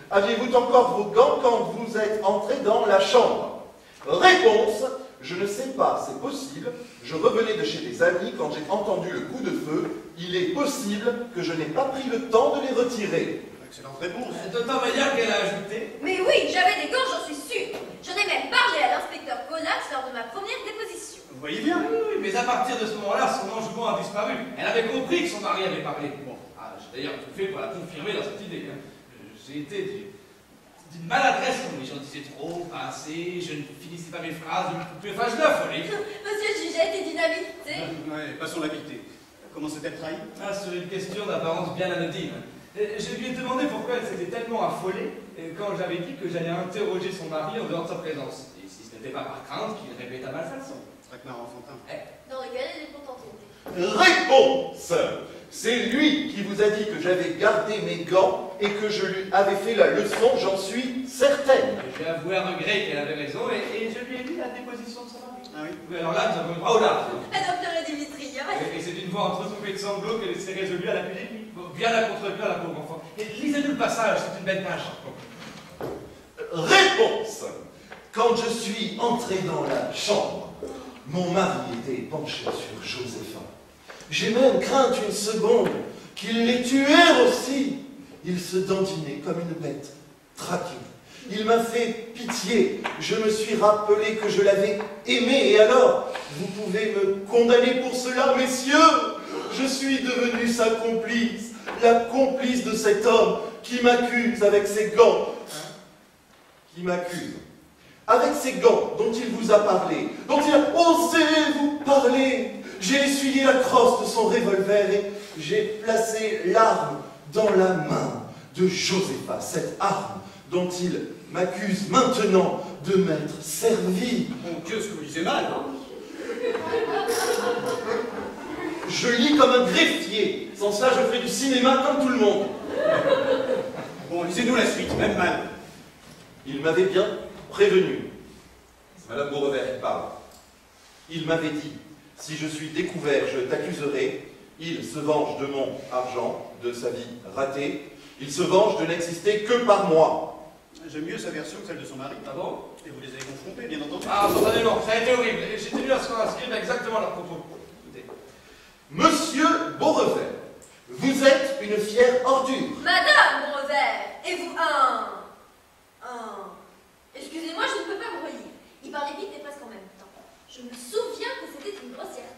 Aviez-vous encore vos gants quand vous êtes entré dans la chambre? Réponse. Je ne sais pas, c'est possible. Je revenais de chez des amis quand j'ai entendu le coup de feu. Il est possible que je n'ai pas pris le temps de les retirer. Excellente réponse. D'autant meilleur qu'elle a ajouté: Mais oui, j'avais des gants, j'en suis sûre. J'en ai même parlé à l'inspecteur Colas lors de ma première déposition. Vous voyez bien? Oui, mais à partir de ce moment-là, son enjouement a disparu. Elle avait compris que son mari avait parlé. Bon, j'ai d'ailleurs tout fait pour la confirmer dans cette idée. J'ai été d'une maladresse, comme les gens disaient trop, pas assez, je ne finissais pas mes phrases, je l'affolais. Monsieur le juge a été d'une habileté. Ouais, passons l'habileté. Comment s'est-elle trahi? Ah, sur une question d'apparence bien anodine. Je lui ai demandé pourquoi elle s'était tellement affolée quand j'avais dit que j'allais interroger son mari en dehors de sa présence. Et si ce n'était pas par crainte qu'il répète à malfaçon. Traquenard enfantin. Dans lequel elle est contentée. Réponse. C'est lui qui vous a dit que j'avais gardé mes gants et que je lui avais fait la leçon, j'en suis certaine. J'ai avoué à regret qu'elle avait raison et je lui ai dit la déposition de son mari. Ah oui? Oui, alors là, nous avons le droit au large. La docteur Dimitria. Et c'est d'une voix entrecoupée de sanglots qu'elle s'est résolue à l'appeler de nuit. Bien à contre-cœur, la pauvre enfant. Et lisez-nous le passage, c'est une belle page. Réponse. Quand je suis entré dans la chambre, mon mari était penché sur Josépha. J'ai même craint une seconde qu'il les tuât aussi. Il se dandinait comme une bête, traquée. Il m'a fait pitié. Je me suis rappelé que je l'avais aimé. Et alors, vous pouvez me condamner pour cela, messieurs. Je suis devenu sa complice, la complice de cet homme qui m'accuse avec ses gants. Qui m'accuse avec ses gants dont il vous a parlé, dont il a osé vous parler. J'ai essuyé la crosse de son revolver et j'ai placé l'arme dans la main de Josépha, cette arme dont il m'accuse maintenant de m'être servi. Mon Dieu, ce que vous lisez mal, hein? Je lis comme un greffier. Sans cela, je ferai du cinéma comme tout le monde. Bon, lisez-nous la suite, même mal. Il m'avait bien prévenu. C'est Madame Beaurevert qui parle. Il m'avait dit, si je suis découvert, je t'accuserai. Il se venge de mon argent, de sa vie ratée. Il se venge de n'exister que par moi. J'aime mieux sa version que celle de son mari. Ah bon? Et vous les avez confrontés, bien entendu. Ah, spontanément, ça a été horrible. J'ai tenu à scrire exactement leurs propos. Écoutez. Monsieur Beaurevert, vous êtes une fière ordure. Madame Beaurevert, et vous Excusez-moi, je ne peux pas me relire. Il parlait vite et presque en même temps. Je me souviens que c'était une grossière.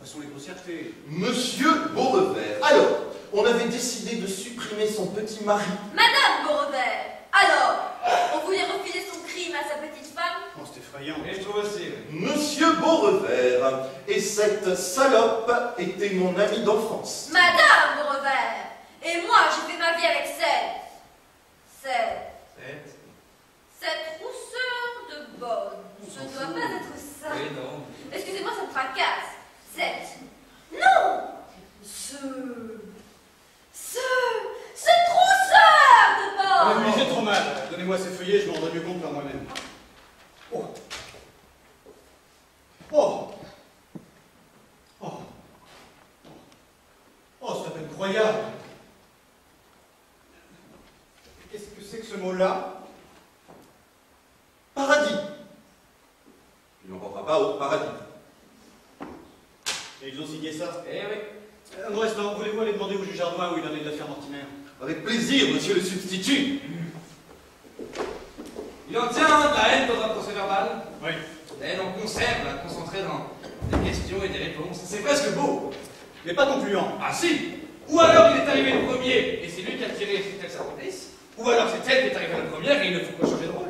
Passons les grossièretés. Monsieur Beaurevert, alors, on avait décidé de supprimer son petit mari. Madame Beaurevert, alors, on voulait refiler son crime à sa petite femme? Oh, c'est effrayant. Et je trouve aussi. Monsieur Beaurevert, et cette salope était mon amie d'enfance. Madame Beaurevert, et moi j'ai fait ma vie avec cette rousseur de bonne. Ce ne doit pas être ça. Oui, non. Excusez-moi, ça me tracasse. Non! Cette rousseur de bonne! Mais j'ai trop mal. Donnez-moi ces feuillets, je m'en rends mieux compte par moi-même. Oh! Oh! Oh! Oh, c'est incroyable! Qu'est-ce que c'est que ce mot-là? Paradis. Tu n'en rentres pas au paradis. Et ils ont signé ça? Eh oui. Un instant, voulez-vous aller demander au juge Ardoin où il en est de l'affaire Mortimer? Avec plaisir, monsieur le substitut. Il en tient de la haine dans un procès verbal. Oui. La haine en conserve, là, concentrée dans des questions et des réponses. C'est presque beau. Mais pas concluant. Ah si! Ou alors il est arrivé le premier et c'est lui qui a tiré c'est elle sa complice. Ou alors c'est elle qui est arrivée la première et il ne faut pas changer de rôle.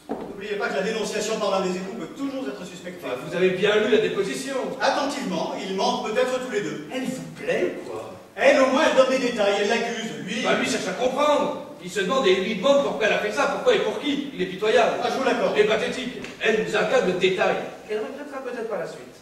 N'oubliez pas que la dénonciation par l'un des époux peut toujours être suspectée. Enfin, vous avez bien lu la déposition. Attentivement, ils mentent peut-être tous les deux. Elle vous plaît ou quoi? Elle, au moins, elle donne des détails, elle l'accuse. Lui... Bah lui cherche à comprendre. Il se demande et lui demande pourquoi elle a fait ça, pourquoi et pour qui. Il est pitoyable. Ah, je vous l'accorde. Et pathétique. Elle nous accable de détails. Elle regrettera peut-être pas la suite.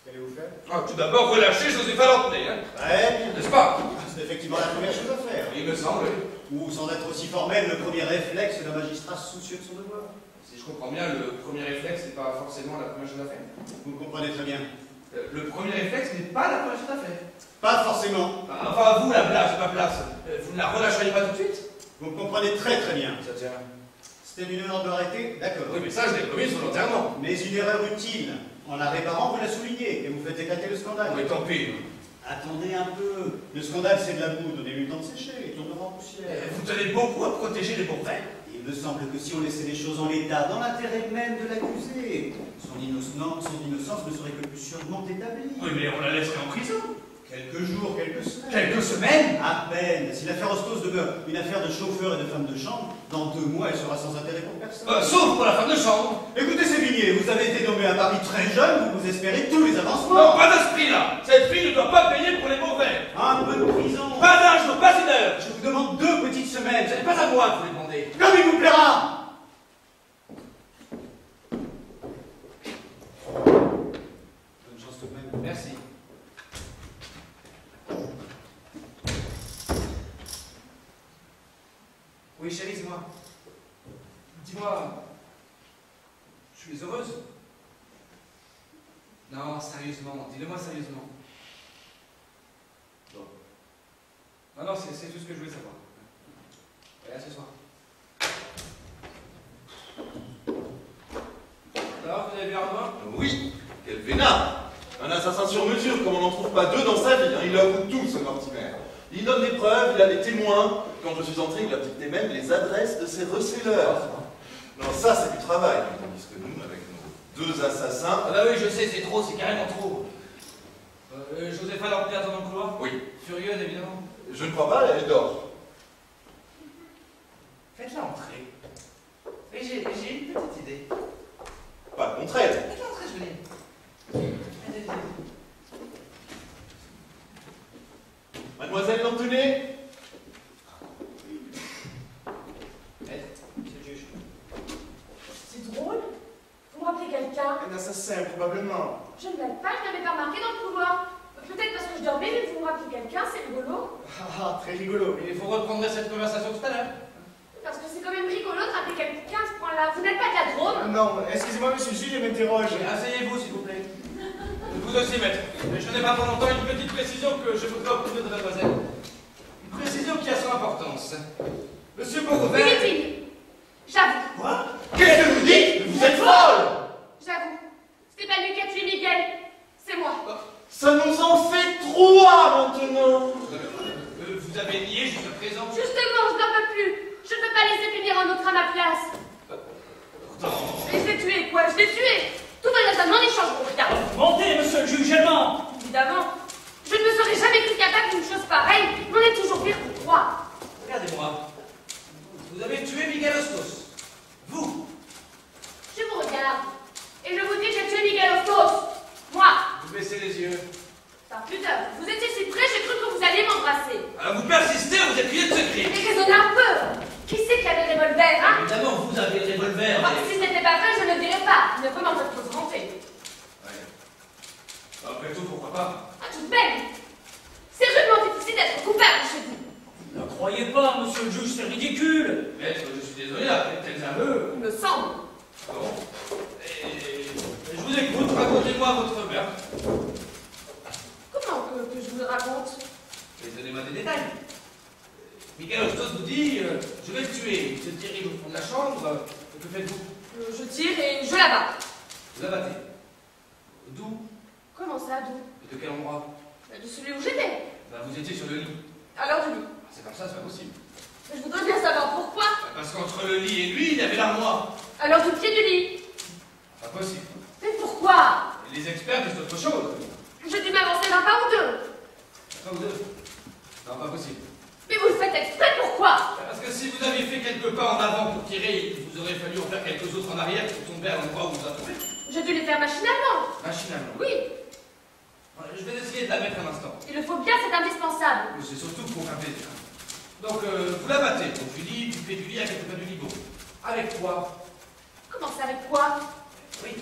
Qu'allez-vous faire? Ah, tout d'abord relâcher Josépha Lantenay, hein. Très bien. N'est-ce pas? C'est effectivement la première chose à faire. Il me semble, oui. Ou, sans être aussi formel, le premier réflexe d'un magistrat soucieux de son devoir. Si je comprends bien, le premier réflexe n'est pas forcément la première chose à faire. Vous comprenez très bien. Le premier réflexe n'est pas la première chose à faire. Pas forcément. Enfin, vous, la place, ma place, vous ne la relâcheriez pas tout de suite? Vous me comprenez très très bien. Ça tient. C'était une erreur de arrêter? D'accord. Oui, mais ça, je l'ai promis volontairement. Mais une erreur utile. En la réparant, vous la soulignez et vous faites éclater le scandale. Oui, tant pis. Attendez un peu. Le scandale, c'est de la boue. Donnez-lui le temps de sécher. Il tournera en poussière. Vous tenez beaucoup à protéger les bourrins. Il me semble que si on laissait les choses en l'état, dans l'intérêt même de l'accusé, son innocence ne serait que plus sûrement établie. Oui, mais on la laisserait en prison. Quelques jours, quelques semaines. Quelques semaines? À peine. Si l'affaire Hostos demeure une affaire de chauffeur et de femme de chambre, dans 2 mois, elle sera sans intérêt pour personne. Sauf pour la femme de chambre. Écoutez, Sévigné, vous avez été nommé à Paris très jeune, vous espérez tous les avancements. Non, pas d'esprit là. Cette fille ne doit pas payer pour les mauvais. Un peu de prison. Pas d'un jour, pas une heure. Je vous demande 2 petites semaines. Ce n'est pas à moi de vous les demander. Comme il vous plaira. Bonne chance tout de même. Merci. Oui, chérie, c'est moi. Dis-moi, je suis heureuse? Non, sérieusement, dis-le-moi sérieusement. Bon. Non, c'est tout ce que je voulais savoir. Ouais, à ce soir. Alors, vous avez vu Ardoin? Oui, quel vénard. Un assassin sur mesure, comme on n'en trouve pas 2 dans sa vie. Hein. Il avoue tout, ce Mortimer. Il donne des preuves, il a des témoins. Quand je suis entré, il a dicté même les adresses de ses receleurs. Non, ça, c'est du travail. Tandis que nous, avec nos 2 assassins... Ah bah oui, je sais, c'est trop, c'est carrément trop. Josépha Lantenay attend dans le couloir? Oui. Furieuse, évidemment. Je ne crois pas, elle dort. Faites-la entrer. Oui, j'ai une petite idée. Pas contre elle. Faites-la entrer, je veux dire. Allez. Mademoiselle Lantenay? Monsieur le juge. C'est drôle. Vous me rappelez quelqu'un? Un assassin, probablement. Je ne l'aime pas, je ne l'avais pas remarqué dans le couloir. Peut-être parce que je dormais, mais vous me rappelez quelqu'un, c'est rigolo. Ah, très rigolo. Il faut reprendre cette conversation tout à l'heure. Parce que c'est quand même rigolo de rappeler quelqu'un là? Vous n'êtes pas de la Drôme? Non, excusez-moi, monsieur le juge, je m'interroge. Asseyez-vous, s'il vous plaît. Vous aussi, maître. Mais je n'ai pas pour longtemps une petite précision que je voudrais obtenir de mademoiselle. Une précision qui a son importance. Monsieur Beaurevert... Inutile. J'avoue. Quoi? Qu'est-ce que vous dites? Vous êtes folle! J'avoue. C'est pas lui qui a tué Miguel. C'est moi. Ça nous en fait 3 maintenant. Vous avez nié jusqu'à présent. Justement, je n'en peux plus. Je ne peux pas laisser finir un autre à ma place. Et je l'ai tué, quoi? Je l'ai tué. Tous vos raisonnements n'y changeront rien. Mentez, monsieur le juge, elle ment. Évidemment. Je ne me serais jamais cru capable d'une chose pareille. On est toujours pire pour toi. Regardez-moi. Vous avez tué Miguel Hostos. Vous. Je vous regarde. Et je vous dis que j'ai tué Miguel Hostos. Moi. Vous baissez les yeux. Par pudeur. Vous étiez si près, j'ai cru que vous alliez m'embrasser. Alors vous persistez, vous appuyez de ce cri. Et raisonnez un peu. Qui c'est qui avait le revolver, hein? Évidemment, vous avez le revolver. Enfin, si ce n'était pas vrai, je ne le dirais pas. Ne vraiment pas trop se vanter. Ouais. Après tout, pourquoi pas? Ah, tout de même. C'est rudement difficile d'être coupable chez vous. Ne croyez pas, monsieur le juge, c'est ridicule. Maître, je suis désolé, après tels aveux. Il me semble. Bon. Et je vous écoute, racontez-moi votre meurtre. Comment que je vous le raconte? Et donnez-moi des détails. Miguel Hostos vous dit je vais le tuer. Il se dirige au fond de la chambre. Que faites-vous? Je tire et je la bats. Vous la battez. D'où? Comment ça, d'où? Et de quel endroit? De celui où j'étais. Ben, vous étiez sur le lit. Alors du lit. C'est comme ça, c'est pas possible. Mais je voudrais bien savoir pourquoi. Parce qu'entre le lit et lui, il y avait l'armoire. Alors du pied du lit. Pas possible. Mais pourquoi? Et les experts disent autre chose. J'ai dû m'avancer d'un pas ou deux. Un ou deux. Non, pas possible. Mais vous le faites exprès, pourquoi? Parce que si vous aviez fait quelques pas en avant pour tirer, il vous aurait fallu en faire quelques autres en arrière pour tomber à l'endroit où vous a trouvé. J'ai dû les faire machinalement. Machinalement. Oui. Je vais essayer de la mettre un instant. Il le faut bien, c'est indispensable. Mais c'est surtout pour un plaisir. Donc, vous la battez. Donc, du lit, du pied du lit à quelques pas du lit. Avec quoi? Comment ça, avec quoi? Oui.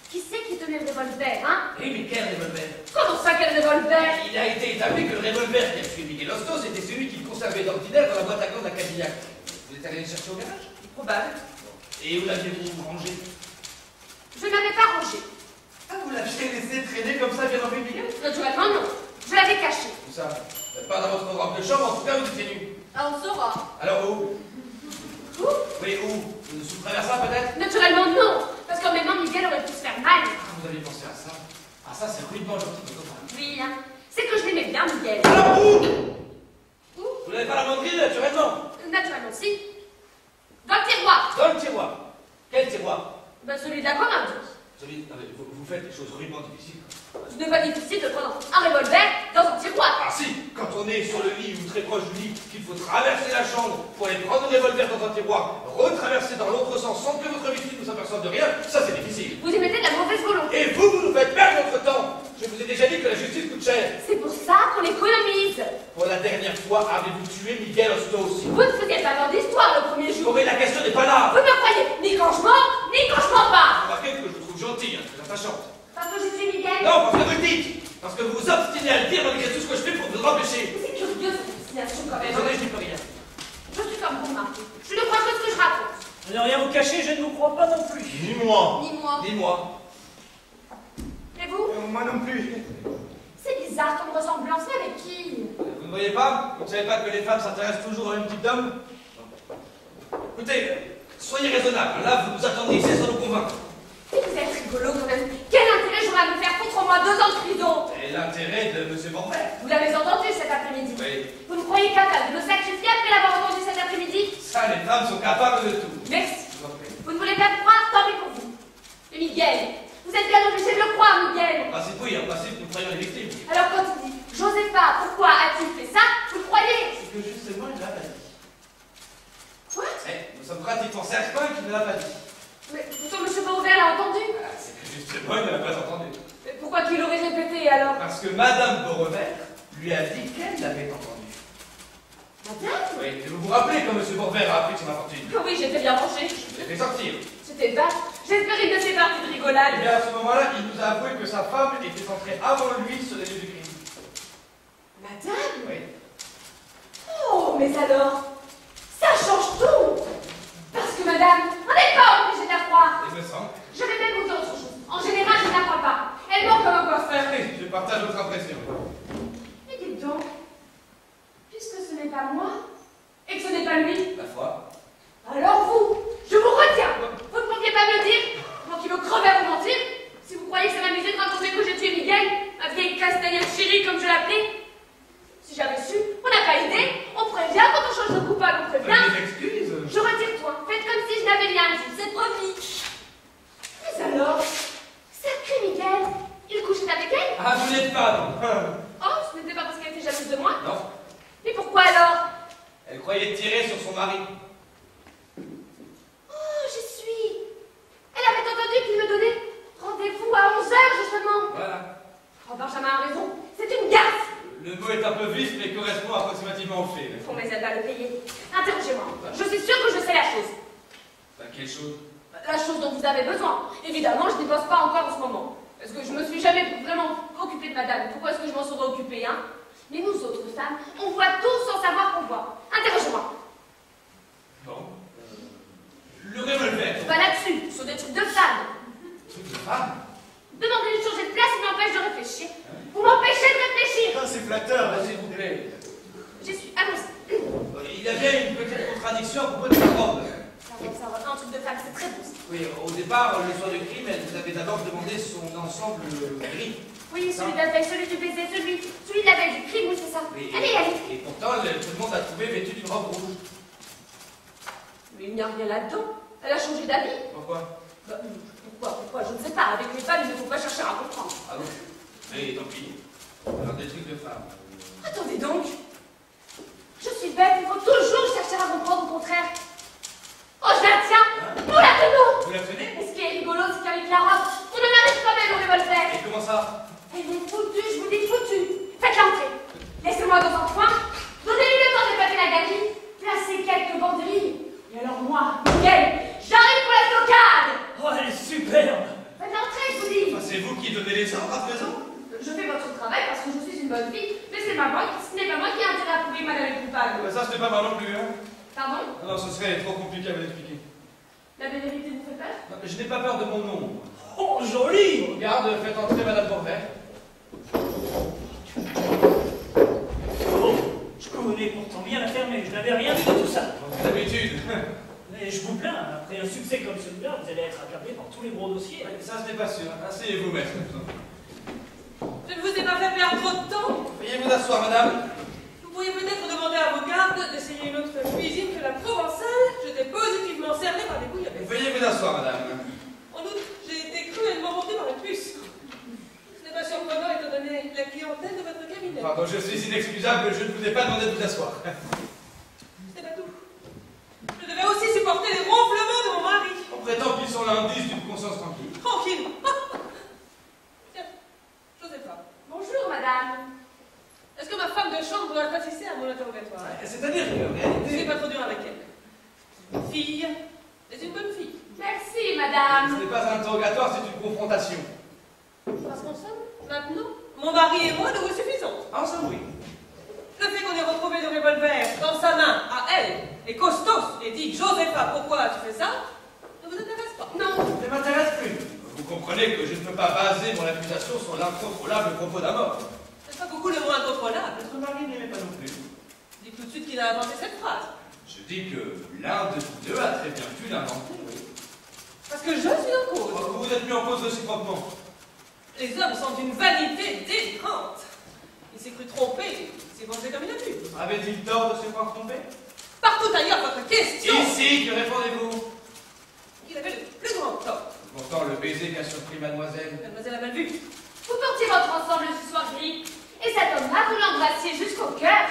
Qui c'est qui tenait le revolver, hein? Et mais quel revolver? Comment ça, quel revolver? Il a été établi que le revolver qui a tué Miguel Hostos était celui qu'il conservait d'ordinaire dans la boîte à gants d'un Cadillac. Vous êtes allé le chercher au garage? Probable. Et où l'aviez-vous rangé? Je n'avais pas rangé. Ah, vous l'aviez laissé traîner comme ça, bien envie Miguel? Naturellement, non. Je l'avais caché. Tout ça. Pas dans votre robe de chambre, en tout cas, vous étiez nu. Ah, on saura. Alors où? Où? Oui, où? Sous le traversant, peut-être? Naturellement, non. Parce qu'en même temps, Miguel aurait pu se faire mal. Ah, vous aviez pensé à ça? Ah, ça, c'est rudement gentil de votre part. Oui, hein. C'est que je l'aimais bien, Miguel. Alors où? Où? Vous n'avez pas la banderille, naturellement? Naturellement, si. Dans le tiroir. Dans le tiroir. Quel tiroir? Ben, celui de la commande. Celui... Non, mais vous faites des choses rudement difficiles. Ce n'est pas difficile de prendre un revolver dans un tiroir. Ah si, quand on est sur le lit ou très proche du lit, qu'il faut traverser la chambre pour aller prendre le revolver dans un tiroir, retraverser dans l'autre sens sans que votre victime ne s'aperçoive de rien, ça c'est difficile. Vous y mettez de la mauvaise volonté. Et vous nous faites perdre notre temps. Je vous ai déjà dit que la justice coûte cher. C'est pour ça qu'on économise. Pour la dernière fois, avez-vous tué Miguel Hostos? Vous ne faisiez pas dans d'histoire le premier jour. Mais la question n'est pas là. Vous me croyez ni quand je mens, ni quand je mens pas. Remarquez que je vous trouve gentil, hein, très attachante. Parce que j'ai tué Miguel. Non, parce que vous le dites. Parce que vous vous obstinez à le dire malgré tout ce que je fais pour vous empêcher. Mais c'est curieux cette obstination quand même. Désolé, je dis plus rien. Je suis comme vous, Marc. Je ne crois que ce que je raconte. Ne rien vous cacher, je ne vous crois pas non plus. Ni moi. Ni moi. Dis-moi. Et vous? Moi non plus. C'est bizarre comme ressemblance, mais avec qui? Vous ne voyez pas? Vous ne savez pas que les femmes s'intéressent toujours au même type d'homme? Écoutez, soyez raisonnable. Là, vous nous attendez ici sans nous convaincre. Mais vous êtes rigolo quand même. Quel intérêt j'aurais à me faire contre moi 2 ans de prison? Et l'intérêt de M. Beaurevert? Vous l'avez entendu cet après-midi. Oui. Vous me croyez capable de me sacrifier après l'avoir entendu cet après-midi? Ça, les femmes sont capables de tout. Merci. Je vous en prie. Vous ne voulez pas me croire, tant pis pour vous. Mais Miguel, vous êtes bien obligé de le croire, Miguel. En principe, oui, en principe, nous croyons les victimes. Alors quand il dit Josepha, pourquoi a-t-il fait ça? Vous le croyez? C'est que justement, il ne l'a pas dit. Quoi? Eh, nous sommes pratiquement certains qu'il ne l'a pas dit. Mais pourtant M. Beauvert l'a entendu. Ah, c'est que justement, il ne l'a pas entendu. Mais pourquoi qu'il aurait répété alors? Parce que Madame Beaurevert lui a dit qu'elle l'avait entendu. Madame? Oui, et vous vous rappelez quand M. Beaurevert a appris son infortune? Oh oui, j'étais bien rangée. Je l'ai fait sortir. J'étais vache. J'espérais une de ces parties de Et rigolade. bien à ce moment-là, il nous a avoué que sa femme était entrée avant lui sur les lieux du crime. Madame? Oui. Oh, mais alors, ça change tout. madame. On n'est pas obligé de la croire. Il me semble. Je vais même vous dire autre chose. En général, je ne la crois pas. Elle ment comme un coiffeur. Oui, je partage votre impression. Mais dites donc, puisque ce n'est pas moi, et que ce n'est pas lui, La foi. alors vous, je vous retiens. Vous ne pouviez pas me le dire, moi qui me crevais à vous mentir. Si vous croyez que ça m'amusait de raconter que j'ai tué Miguel, ma vieille castagnette chérie comme je l'appelais. Si j'avais su, on n'a pas idée, on prévient quand on change de coupable, on prévient. Des excuses. Je retire toi, faites comme si je n'avais rien dit, c'est promis. Mais alors, sacré Miguel, il couchait avec elle? Ah, vous n'êtes pas, non. Oh, ce n'était pas parce qu'elle était jalouse de moi? Non. Mais pourquoi alors? Elle croyait tirer sur son mari. Oh, j'y suis. Elle avait entendu qu'il me donnait rendez-vous à 11 h justement. Voilà. Oh, Benjamin a raison, c'est une gaffe. Le mot est un peu vif, mais correspond approximativement au fait. Bon, mais elle va le payer. Interrogez-moi. Je suis sûre que je sais la chose. Quelle chose? La chose dont vous avez besoin. Évidemment, je n'y pense pas encore en ce moment. Parce que je me suis jamais vraiment occupée de madame. Pourquoi est-ce que je m'en serais occupée, hein? Mais nous autres femmes, on voit tout sans savoir qu'on voit. Interrogez-moi. Bon. Le revolver. Pas là-dessus, sur des trucs de femmes. Truc de femme. Demandez de changer de place, il m'empêche de réfléchir. Vous m'empêchez de réfléchir. Ah, c'est flatteur. S'il vous plaît. J'y suis. Allons-y. Il y avait une petite contradiction à propos de sa robe. Ça va, un truc de femme, c'est très beau. Ça. Oui, au départ, le soir du crime, elle vous avait d'abord demandé son ensemble gris. Oui, celui de la veille, celui du baiser, celui de la veille du crime, oui, c'est ça. Oui, Allez, allez. Et pourtant, tout le monde l'a trouvé vêtu d'une robe rouge. Mais il n'y a rien là-dedans. Elle a changé d'avis. Pourquoi? Bah, pourquoi? Je ne sais pas. Avec les femmes, il ne faut pas chercher à comprendre. Ah bon? Mais tant pis. Alors, des trucs de femme. Attendez donc. Je suis bête, il faut toujours chercher à comprendre, au contraire. Oh, je la tiens. Nous la tenons. Vous la tenez? Et ce qui est rigolo, c'est qu'avec la robe, on en arrive quand même au revolver. Et comment ça? Elle est foutue, je vous dis foutue. Faites-la entrer. Laissez-moi dans un coin. Donnez-lui le temps d'épater la galerie. Placez quelques banderilles. Et alors moi, Miguel, j'arrive pour la stockade. Oh, elle est superbe. Faites-la entrer, je vous dis. Enfin, c'est vous qui donnez les ordres à présent? Je fais votre travail parce que je suis une bonne fille, mais ce n'est pas moi qui ai intérêt à prouver madame est coupable. Ça, ce n'est pas mal non plus, hein? Pardon? Non, ce serait trop compliqué à vous expliquer. La vérité vous fait peur? Non, je n'ai pas peur de mon nom. Oh, joli. Regarde, faites entrer Madame Bourvert. Oh, je connais pourtant bien la fermer. Je n'avais rien vu de tout ça. Comme d'habitude. Mais je vous plains, après un succès comme celui-là, vous allez être accablé par tous les gros dossiers. Ça, ce n'est pas sûr. Asseyez-vous, maître. Je ne vous ai pas fait perdre trop de temps. Veuillez vous asseoir, madame. Vous pourriez peut-être demander à vos gardes d'essayer une autre cuisine que la provençale. J'étais positivement cernée par des bouillabaisse. Veuillez vous asseoir, madame. En outre, j'ai été cruellement mordue par une puce. Ce n'est pas surprenant étant donné la clientèle de votre cabinet. Pardon, je suis inexcusable, je ne vous ai pas demandé de vous asseoir. C'est pas tout. Je devais aussi supporter les ronflements de mon mari. On prétend qu'ils sont l'indice d'une conscience tranquille. Tranquille. Tiens, Josepha. Bonjour, madame. Est-ce que ma femme de chambre doit assister à mon interrogatoire? C'est-à-dire que, en Je réalité... suis pas trop dur avec elle. Une fille, c'est une bonne fille. Merci, Ce madame. n'est pas un interrogatoire, c'est une confrontation. Parce qu'ensemble, maintenant, mon mari et moi nous vous suffisons. Ensemble, oui. Le fait qu'on ait retrouvé le revolver dans sa main, à elle, et costos, et dit Josepha, pourquoi tu fais ça, ne vous intéresse pas. Non. Ça ne m'intéresse plus. Vous comprenez que je ne peux pas baser mon accusation sur l'incontrôlable propos d'un mort. C'est pas beaucoup le moins incontrôlable. Votre mari n'aimait pas non plus. Dis tout de suite qu'il a inventé cette phrase. Je dis que l'un de vous deux a très bien pu l'inventer, oui. Parce que je suis en cause. Vous vous êtes mis en cause réciproquement. Les hommes sont d'une vanité délirante. Il s'est cru trompé, il s'est vengé comme il a pu. Avait-il tort de se croire trompé? Partout ailleurs, votre question. Ici, que répondez-vous? Il avait le plus grand tort. Pourtant, le baiser qu'a surpris mademoiselle. Mademoiselle a mal vu. Vous portiez votre ensemble ce soir gris, et cet homme-là, vous l'embrassiez jusqu'au cœur.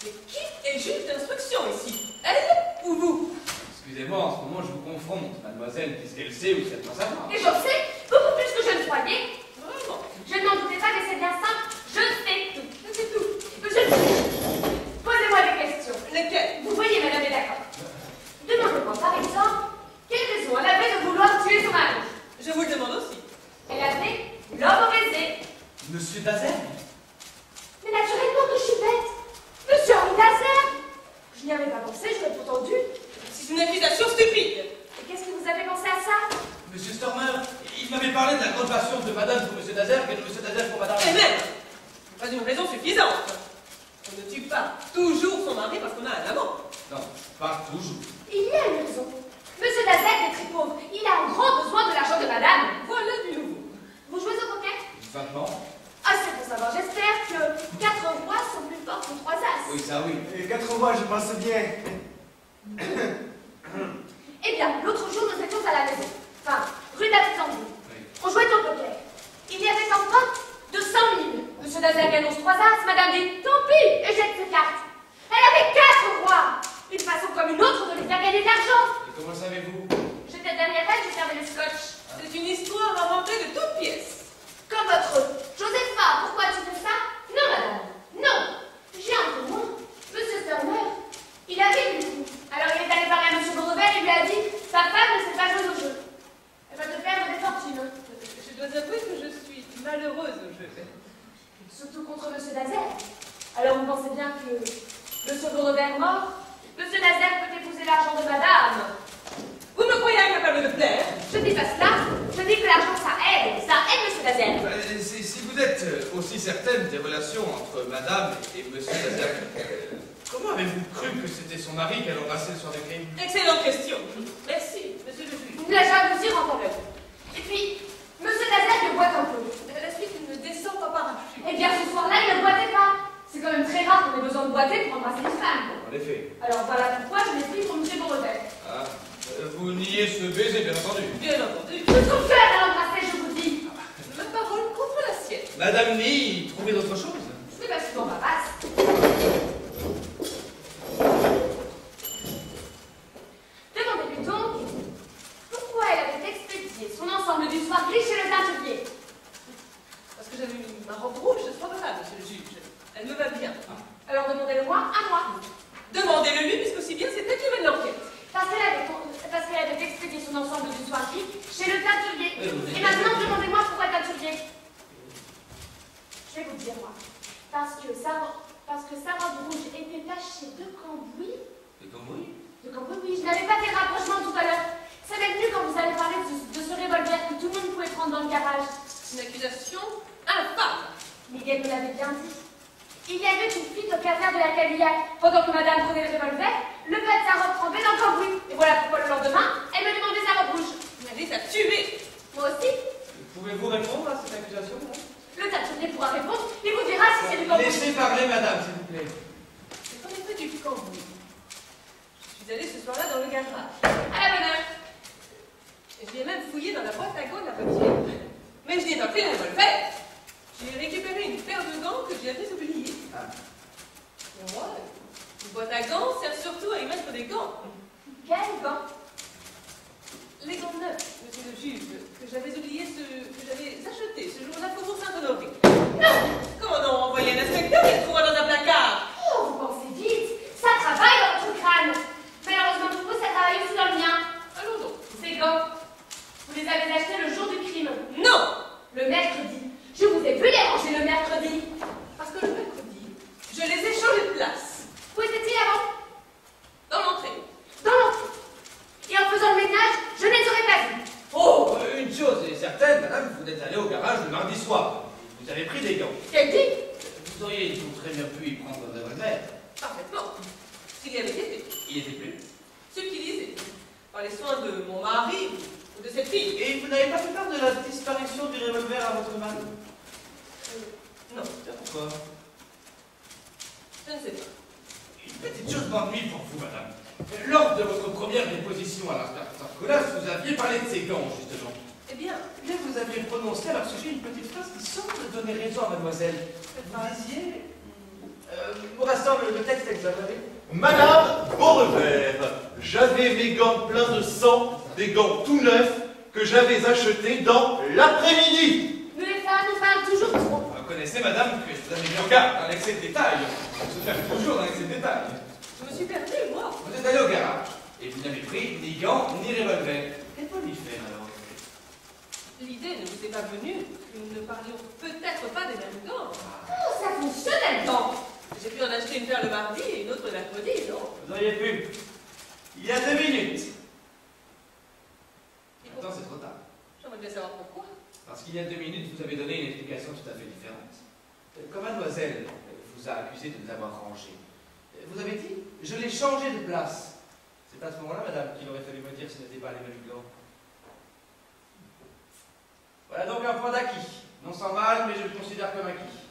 Mais qui est juge d'instruction ici? Elle ou vous? Excusez-moi, en ce moment, je vous confronte, mademoiselle, puisqu'elle sait où c'est dans sa main. Et je sais beaucoup plus que je ne croyais. Vraiment? Je n'en doutais pas, mais c'est bien simple. Je sais tout. Je sais tout. Posez-moi des questions. Lesquelles? Vous voyez, madame est d'accord. Demandez-moi, par exemple, quelle raison elle avait de vouloir tuer son mari? Je vous le demande aussi. Elle avait l'homme au baiser. Monsieur Dazer? Mais naturellement que je suis bête. Monsieur Henri Dazer. Je n'y avais pas pensé, je l'ai pourtant dû. C'est une accusation stupide. parler de la grande passion de madame pour monsieur Nazaire que de monsieur Nazaire pour madame. Et même, pas une raison suffisante. On ne tue pas toujours son mari parce qu'on a un amant. Non, pas toujours. Il y a une raison. Monsieur Nazaire est très pauvre. Il a un grand besoin de l'argent de madame. Voilà du nouveau. Vous jouez au poker? Vaguement. Ah, c'est pour savoir. J'espère que 4 rois sont plus forts que 3 as. Oui, ça oui. Et 4 mois, je pense bien. Eh bien, l'autre jour, nous étions à la maison. Enfin, rue d'Alexandrie. Oui. On jouait au poker. Il y avait un pot de 100 000. Monsieur Nazaire annonce 3 as. Madame dit, tant pis, et jette ses cartes. Elle avait 4 rois. Une façon comme une autre de lui faire gagner de l'argent. Et comment savez-vous? J'étais derrière elle, je servais le scotch. C'est une histoire inventée de toutes pièces. Comme votre Josepha, pourquoi tu fais ça? Non, madame, non. J'ai un témoin, monsieur Sterner. Il avait du coup. Alors il est allé parler à monsieur Beaurevel et lui a dit, ta femme ne sait pas jouer au jeu. Elle va te perdre des fortunes. Je dois avouer que je suis malheureuse au jeu. Surtout contre monsieur Nazaire. Alors vous pensez bien que monsieur Beaurevel mort, monsieur Nazaire peut épouser l'argent de madame. Vous me croyez incapable de plaire? Je dis pas cela, je dis que l'argent ça aide monsieur Nazaire. Si vous êtes aussi certaine des relations entre madame et monsieur Nazaire, comment avez-vous cru que c'était son mari qu'elle embrassait le soir du crime? Excellente question. Merci, monsieur le juge. La jalousie rend aveugle. Et puis, monsieur Nazaire le boite un peu. La suite, il me descend en parachute. Eh bien, ce soir-là, il ne boitait pas. C'est quand même très rare qu'on ait besoin de boiter pour embrasser une femme. En effet. Alors voilà pourquoi je l'ai pris pour monsieur Beaurevel. Ah, vous niez ce baiser, bien entendu. Bien entendu. Je trouve que à l'embrasser, je vous dis. Ma parole contre la sienne. Madame nie, trouvez d'autres choses. Ce n'est pas souvent ma passe. Demandez-lui donc pourquoi elle avait expédié son ensemble du soir gris chez le teinturier. Parce que j'avais ma robe rouge ce soir-là, monsieur le juge. Elle me va bien. Alors demandez-le-moi à moi. Demandez-le lui, puisque aussi bien c'est elle qui mène l'enquête. Parce qu'elle avait expédié son ensemble du soir gris chez le teinturier. Oui. Et maintenant, demandez-moi pourquoi teinturier. Je vais vous dire, moi. Parce que sa robe rouge était tachée de cambouis. De cambouis? De cambouis, oui. Je n'avais pas fait le rapprochement tout à l'heure. Ça m'est venu quand vous avez parlé de ce revolver que tout le monde pouvait prendre dans le garage. Une accusation infâme. Miguel me l'avait bien dit. Il y avait une fuite au caserne de la Cavillac. Pendant que madame prenait le revolver, le bas de sa robe trempait dans le cambouis. Et voilà pourquoi le lendemain, elle me demandait sa robe rouge. Elle les a tués. Moi aussi. Pouvez-vous répondre à cette accusation? Le teinturier pourra répondre. Il vous dira si c'est du cambouis. Laissez parler, madame, s'il vous plaît. C'est en effet du cambouis. Je suis allée ce soir-là dans le garage. À la bonne heure. Et je l'ai même fouillé dans la boîte à gants de la voiture. Mais je n'ai pas pris le revolver. J'ai récupéré une paire de gants que j'y avais oubliés. Pour moi, une boîte à gants sert surtout à y mettre des gants. Quel gant? Les gants neufs, monsieur le juge, que j'avais oublié que j'avais acheté ce jour-là au Faubourg Saint-Honoré. Non. Comment non? Envoyer un inspecteur et le trouver dans un placard. Oh, vous pensez vite. Ça travaille dans votre crâne. Malheureusement pour vous, ça travaille aussi dans le mien. Allons donc. Ces gants, vous les avez achetés le jour du crime. Non. Le mercredi. Je vous ai vu les ranger le mercredi. Parce que le mercredi, je les ai changés de place. Où étaient-ils avant? Dans l'entrée. Dans l'entrée. Et en faisant le ménage, je ne les aurais pas vus. Oh, une chose est certaine, madame, vous êtes allée au garage le mardi soir. Vous avez pris des gants. Quel dit? Vous auriez tout très bien pu y prendre un revolver. Parfaitement. S'il y avait été. Il était plus. Subtilisé. Par les soins de mon mari ou de cette fille. Et vous n'avez pas fait part de la disparition du revolver à votre mari? Non. Pourquoi? Je ne sais pas. Une petite chose m'ennuie pour vous, madame. Lors de votre première déposition à l'inspecteur Colas, vous aviez parlé de ces gants, justement. Eh bien, Mais vous aviez prononcé à leur sujet une petite phrase qui semble donner raison à mademoiselle. Vous disiez... Bourassan, le texte exact, vous l'avez? Madame Beaurevel, j'avais mes gants pleins de sang, des gants tout neufs que j'avais achetés dans l'après-midi. Nous les femmes, nous parlons toujours trop. Vous connaissez, madame, que vous avez mis en garde dans l'excès de détail. Vous se faire toujours dans l'excès de détail. je me suis perdue, moi. Vous êtes allé au garage, et vous n'avez pris ni gants, ni revolver. Qu'est-ce qu'on y fait alors? L'idée ne vous est pas venue que nous ne parlions peut-être pas des mêmes gants. Oh, ça fonctionne là-dedans. J'ai pu en acheter une paire le mardi et une autre le mercredi, non? Vous auriez pu. Il y a 2 minutes. Maintenant, c'est trop tard. J'aimerais voudrais savoir pourquoi. Parce qu'il y a 2 minutes, vous avez donné une explication tout à fait différente. Quand mademoiselle vous a accusé de nous avoir rangés, vous avez dit « je l'ai changé de place ». C'est à ce moment-là, madame, qu'il aurait fallu me dire ce n'était pas les mêmes gants. Voilà donc un point d'acquis. Non sans mal, mais je le considère comme acquis.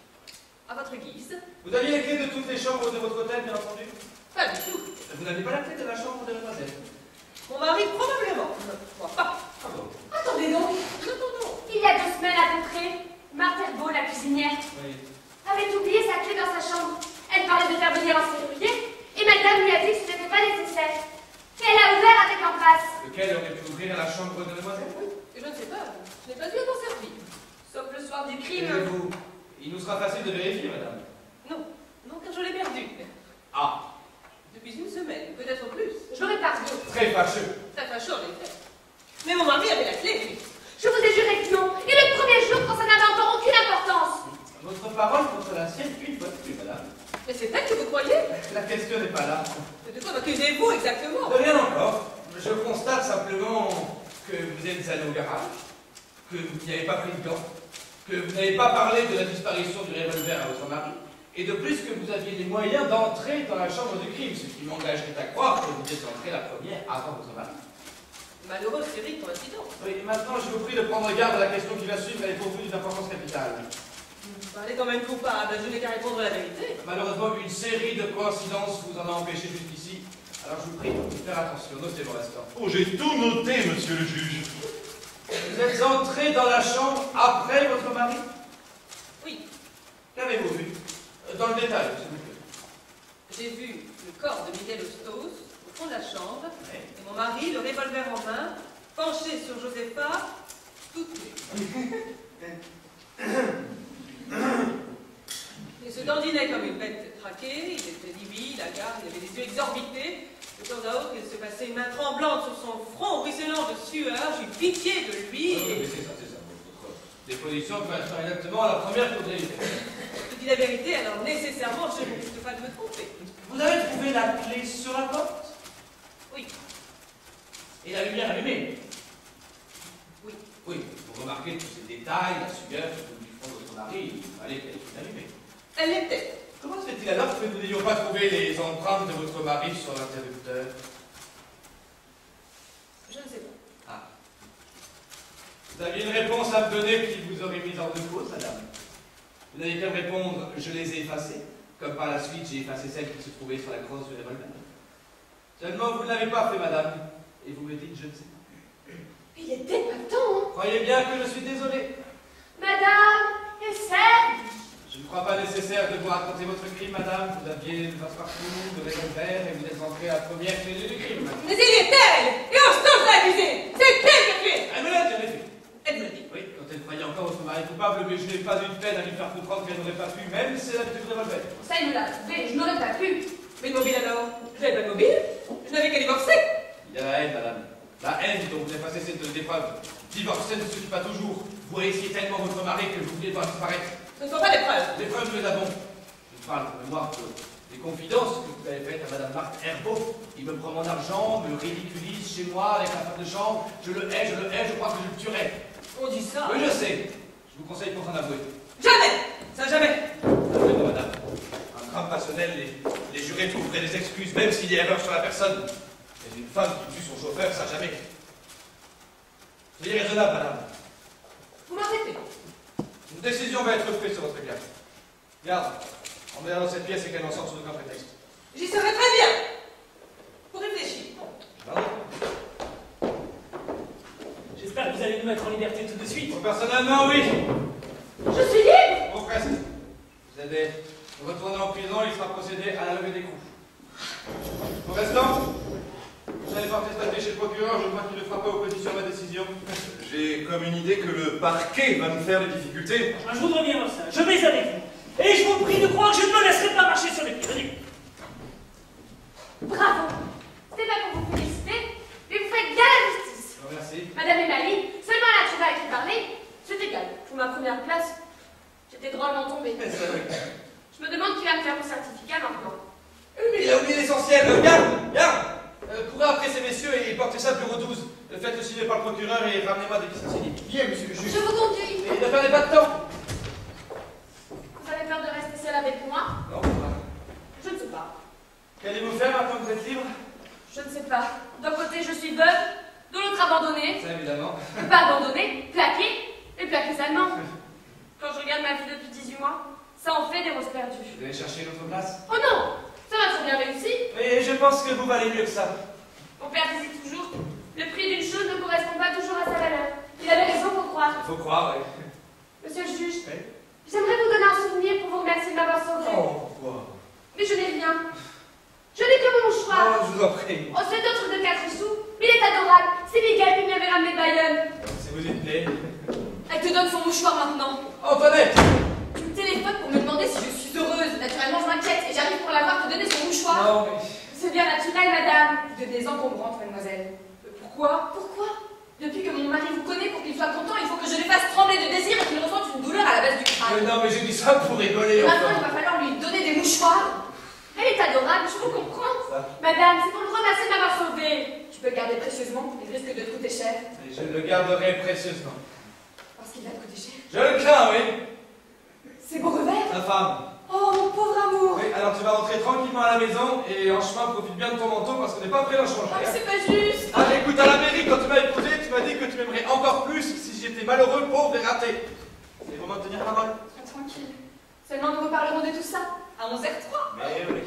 À votre guise. Vous aviez les clés de toutes les chambres de votre hôtel, bien entendu? Pas du tout. Vous n'avez pas la clé de la chambre de mademoiselle? Mon mari, probablement. Moi, pas. Ah bon? Attendez donc. Non. Il y a 2 semaines à peu près, Marthe Herbeau, la cuisinière, Oui. avait oublié sa clé dans sa chambre. Elle parlait de faire venir un serrurier, et madame lui a dit que ce n'était pas nécessaire. Et elle a ouvert avec l'embrasse. Lequel aurait pu ouvrir la chambre de mademoiselle? Oui. Et je ne sais pas. Je n'ai pas dû m'en servir. Sauf le soir du Et crime. vous? Il nous sera facile de vérifier, madame. Non, car je l'ai perdu. Ah, Depuis une semaine, peut-être plus. Je l'aurais pardonné. très fâcheux. Ça fâcheux en effet. Mais mon mari avait la clé, lui. Je vous ai juré que non. Et le premier jour, quand ça n'avait encore aucune importance. Votre parole contre la sienne, une fois de plus, madame. Mais c'est elle que vous croyez? La question n'est pas là. De quoi m'accusez-vous exactement? De rien encore. Je constate simplement que vous êtes allé au garage, que vous n'y avez pas pris de gants, que vous n'avez pas parlé de la disparition du revolver à votre mari, et de plus que vous aviez les moyens d'entrer dans la chambre du crime, ce qui m'engagerait à croire que vous êtes entrée la première avant votre mari. Malheureuse série de coïncidences. Oui, maintenant je vous prie de prendre garde à la question qui va suivre, elle est pour vous d'une importance capitale. Elle est quand même coupable, je n'ai qu'à répondre la vérité. Malheureusement, une série de coïncidences vous en a empêché jusqu'ici, alors je vous prie de faire attention, notez vos restants. Oh, j'ai tout noté, monsieur le juge. Vous êtes entré dans la chambre après votre mari? Oui, Qu'avez-vous vu? Dans le détail, s'il vous plaît. j'ai vu le corps de Miguel Hostos au fond de la chambre, Oui. et mon mari, le revolver en main, penché sur Josepha, toute nue. Il se dandinait comme une bête traquée, il était livide, hagard, il avait des yeux exorbités. De temps à autre, il se passait une main tremblante sur son front, ruisselant de sueur. J'eus pitié de lui et... C'est ça. Votre déposition correspond exactement à la première que vous avez faite. Je dis la vérité, alors nécessairement, je ne risque pas de me tromper. Vous avez trouvé la clé sur la porte? Oui, Et la lumière allumée? oui. Oui, vous remarquez tous ces détails, la sueur sur du front de votre mari, il fallait qu'elle fût allumée. Elle l'était. Comment se fait-il alors que nous n'ayons pas trouvé les empreintes de votre mari sur l'interrupteur? Je ne sais pas. Ah. Vous aviez une réponse à me donner qui vous aurait mis hors de cause, madame. Vous n'avez qu'à me répondre, je les ai effacées, comme par la suite j'ai effacé celles qui se trouvaient sur la crosse du revolver. Seulement, vous ne l'avez pas fait, madame, et vous me dites, je ne sais pas. Il était pas temps. Croyez bien que je suis désolé. Madame, essaie. Je ne crois pas nécessaire de vous raconter votre crime, madame. Vous aviez le passe-partout, le revolver, et vous êtes entrée à la première clé du crime. Mais il est elle! Et Hostos l'a accusé! C'est elle qui a tué! Elle me l'a jamais fait. Elle me l'a dit. Oui, quand elle croyait encore votre mari coupable, mais je n'ai pas eu de peine à lui faire comprendre qu'elle n'aurait pas pu, même si elle avait du revolver. Ça, il me l'a trouvé. Je n'aurais pas pu. Mais le mobile alors? Je n'avais pas de mobile. Je n'avais qu'à divorcer. Il y a la haine, madame. La haine dont vous avez passé cette épreuve. Divorcer ne suffit pas toujours. Vous haïssiez tellement votre mari que vous vouliez voir disparaître. Ce ne sont pas des preuves. Les preuves, nous les avons. Je parle pour mémoire des confidences que vous avez faites à madame Marthe Herbeau. Il me prend mon argent, me ridiculise chez moi avec la femme de chambre. Je le hais, je crois que je le tuerai. On dit ça. Oui, je sais. Je vous conseille pour s'en avouer. Jamais! Ça, jamais! Avouez-moi, madame. Un drame passionnel, les jurés trouveraient des excuses, même s'il y a erreur sur la personne. Mais une femme qui tue son chauffeur, ça jamais. Soyez raisonnable, madame. Vous m'arrêtez. Une décision va être prise sur votre bien. Garde, emmenez-la dans cette pièce et qu'elle en sorte sous aucun prétexte. J'y serai très bien. Pour réfléchir. Pardon. J'espère que vous allez nous mettre en liberté tout de suite. Moi, personnellement, oui. Je suis libre. Bon, presque. Vous allez retourner en prison, il sera procédé à la levée des coups. Pour restant, vous allez porter ce papier chez le procureur, je crois qu'il ne fera pas opposition à ma décision. J'ai comme une idée que le parquet va me faire des difficultés. Je voudrais bien voir ça. Je vais avec vous. Et je vous prie de croire que je ne me laisserai pas marcher sur les pieds. Venez. Bravo. C'est pas pour vous féliciter, mais vous faites bien la justice. Merci. Madame Emily, seulement la Tuba qui parlait, c'est égal. Pour ma première place, j'étais drôlement tombée. Je me demande qui va me faire mon certificat maintenant. Mais il a oublié l'essentiel. Garde. Courez après ces messieurs et portez ça au bureau 12. Faites-le signer par le procureur et ramenez-moi dès qu'il sera signé. Bien, monsieur le juge. Je vous conduis. Et ne perdez pas de temps. Vous avez peur de rester seule avec moi? Non, pas. Je ne sais pas. Qu'allez-vous faire maintenant que vous êtes libre? Je ne sais pas. D'un côté, je suis veuve, de l'autre, abandonnée. Ça, évidemment. Pas abandonnée, plaquée, et plaquée salement. Quand je regarde ma vie depuis 18 mois, ça en fait des roses perdues. Vous allez chercher une autre place? Oh non! Ça va très bien réussi. Et je pense que vous valez mieux que ça. Mon père disait toujours, le prix d'une chose ne correspond pas toujours à sa valeur. Il avait raison pour croire. Il faut croire, oui. Monsieur le juge, Oui. j'aimerais vous donner un souvenir pour vous remercier de m'avoir sauvé. Oh, pourquoi? Mais je n'ai rien. Je n'ai que mon mouchoir. Oh, je vous en prie. Oh, c'est d'autres de 4 sous, mais il est adorable. C'est Miguel qui me l'avait ramené de Bayonne. C'est vous une plaie. Elle te donne son mouchoir maintenant. Antoinette! Tu me téléphones pour me demander si je suis heureuse. Naturellement, je m'inquiète et j'arrive pour l'avoir te donner son mouchoir. Non, mais... C'est bien naturel, madame. Vous devenez encombrante, mademoiselle. Pourquoi? Pourquoi? Depuis que mon mari vous connaît, pour qu'il soit content, il faut que je le fasse trembler de désir et qu'il ressente une douleur à la base du crâne. Non, mais j'ai dit ça pour rigoler, Maintenant, il enfin. va falloir lui donner des mouchoirs. Elle est adorable, je vous comprends. Madame, c'est pour le remercier de m'avoir sauvé. Tu peux le garder précieusement, il risque de te coûter cher. Et je le garderai précieusement. Parce qu'il va te coûter cher. Je le crains, oui. C'est beau revers. Ta femme. Oh, mon pauvre amour. Oui, alors tu vas rentrer tranquillement à la maison et en chemin, profite bien de ton manteau parce qu'on n'est pas prêt d'en changer. Oh, mais c'est pas juste. Ah, mais écoute, à la mairie, quand tu m'as épousé, tu m'as dit que tu m'aimerais encore plus si j'étais malheureux, pauvre et raté. C'est vraiment de tenir parole. Sois tranquille. Seulement, nous reparlerons de tout ça à 11h03. Mais oui.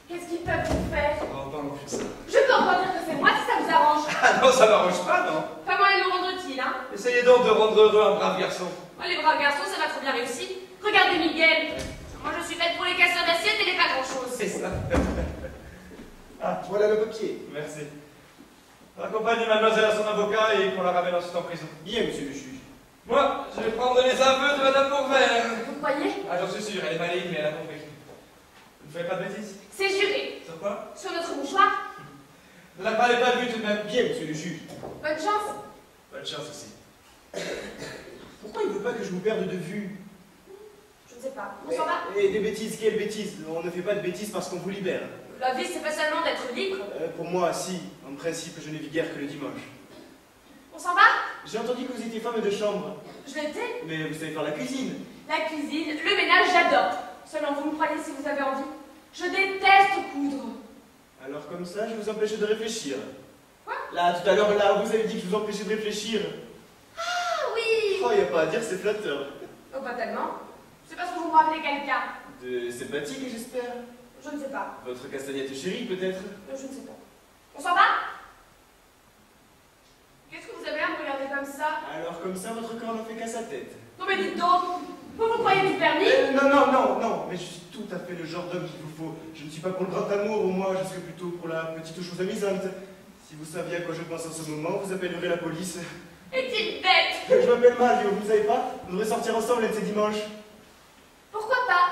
Qu'est-ce qu'ils peuvent vous faire? Oh, parlons plus de ça. Je peux encore dire que c'est moi si ça vous arrange. Ah non, ça m'arrange pas, non. Comment ils le rendent-ils, hein? Essayez donc de rendre heureux un brave garçon. Oh, les braves garçons, ça va trop bien réussi. Regardez Miguel. Moi, je suis faite pour les casseurs d'assiettes et les pas grand-chose. C'est ça. Ah, voilà le papier. Merci. Raccompagnez mademoiselle à son avocat et qu'on la ramène ensuite en prison. Bien, monsieur le juge. Moi, je vais prendre les aveux de madame Bourvert. Vous croyez? Ah, j'en suis sûr, elle est maligne, mais elle a compris. Vous ne faites pas de bêtises? C'est juré. Sur quoi? Sur notre mouchoir. Vous n'avez pas vu tout de même. Bien, monsieur le juge. Bonne chance. Bonne chance aussi. Pourquoi il ne veut pas que je vous perde de vue? Je ne sais pas. On s'en va? Et des bêtises, quelles bêtises? On ne fait pas de bêtises parce qu'on vous libère. La vie, c'est pas seulement d'être libre. Pour moi, si. En principe, je ne vis guère que le dimanche. On s'en va? J'ai entendu que vous étiez femme de chambre. Je l'étais. Mais vous savez faire la cuisine. La cuisine, le ménage, j'adore. Seulement, vous me croyez si vous avez envie. Je déteste coudre. Alors comme ça, je vous empêche de réfléchir. Quoi? Là, tout à l'heure, là, vous avez dit que je vous empêchais de réfléchir. Ah oui! Oh, y a pas à dire, c'est flatteur. Oh, pas tellement. C'est parce que vous me rappelez quelqu'un. De sympathique, j'espère. Je ne sais pas. Votre castagnette chérie, peut-être. Je ne sais pas. On s'en va? Qu'est-ce que vous avez à me regarder comme ça? Alors comme ça, votre corps n'en fait qu'à sa tête. Non mais dites donc, vous croyez du permis? Non, mais je suis tout à fait le genre d'homme qu'il vous faut. Je ne suis pas pour le grand amour, moi, je serais plutôt pour la petite chose amusante. Si vous saviez à quoi je pense en ce moment, vous appellerez la police. Est-il bête? Je m'appelle Mario, vous savez pas? On devrait sortir ensemble un de ces dimanches. Pourquoi pas?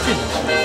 télévision.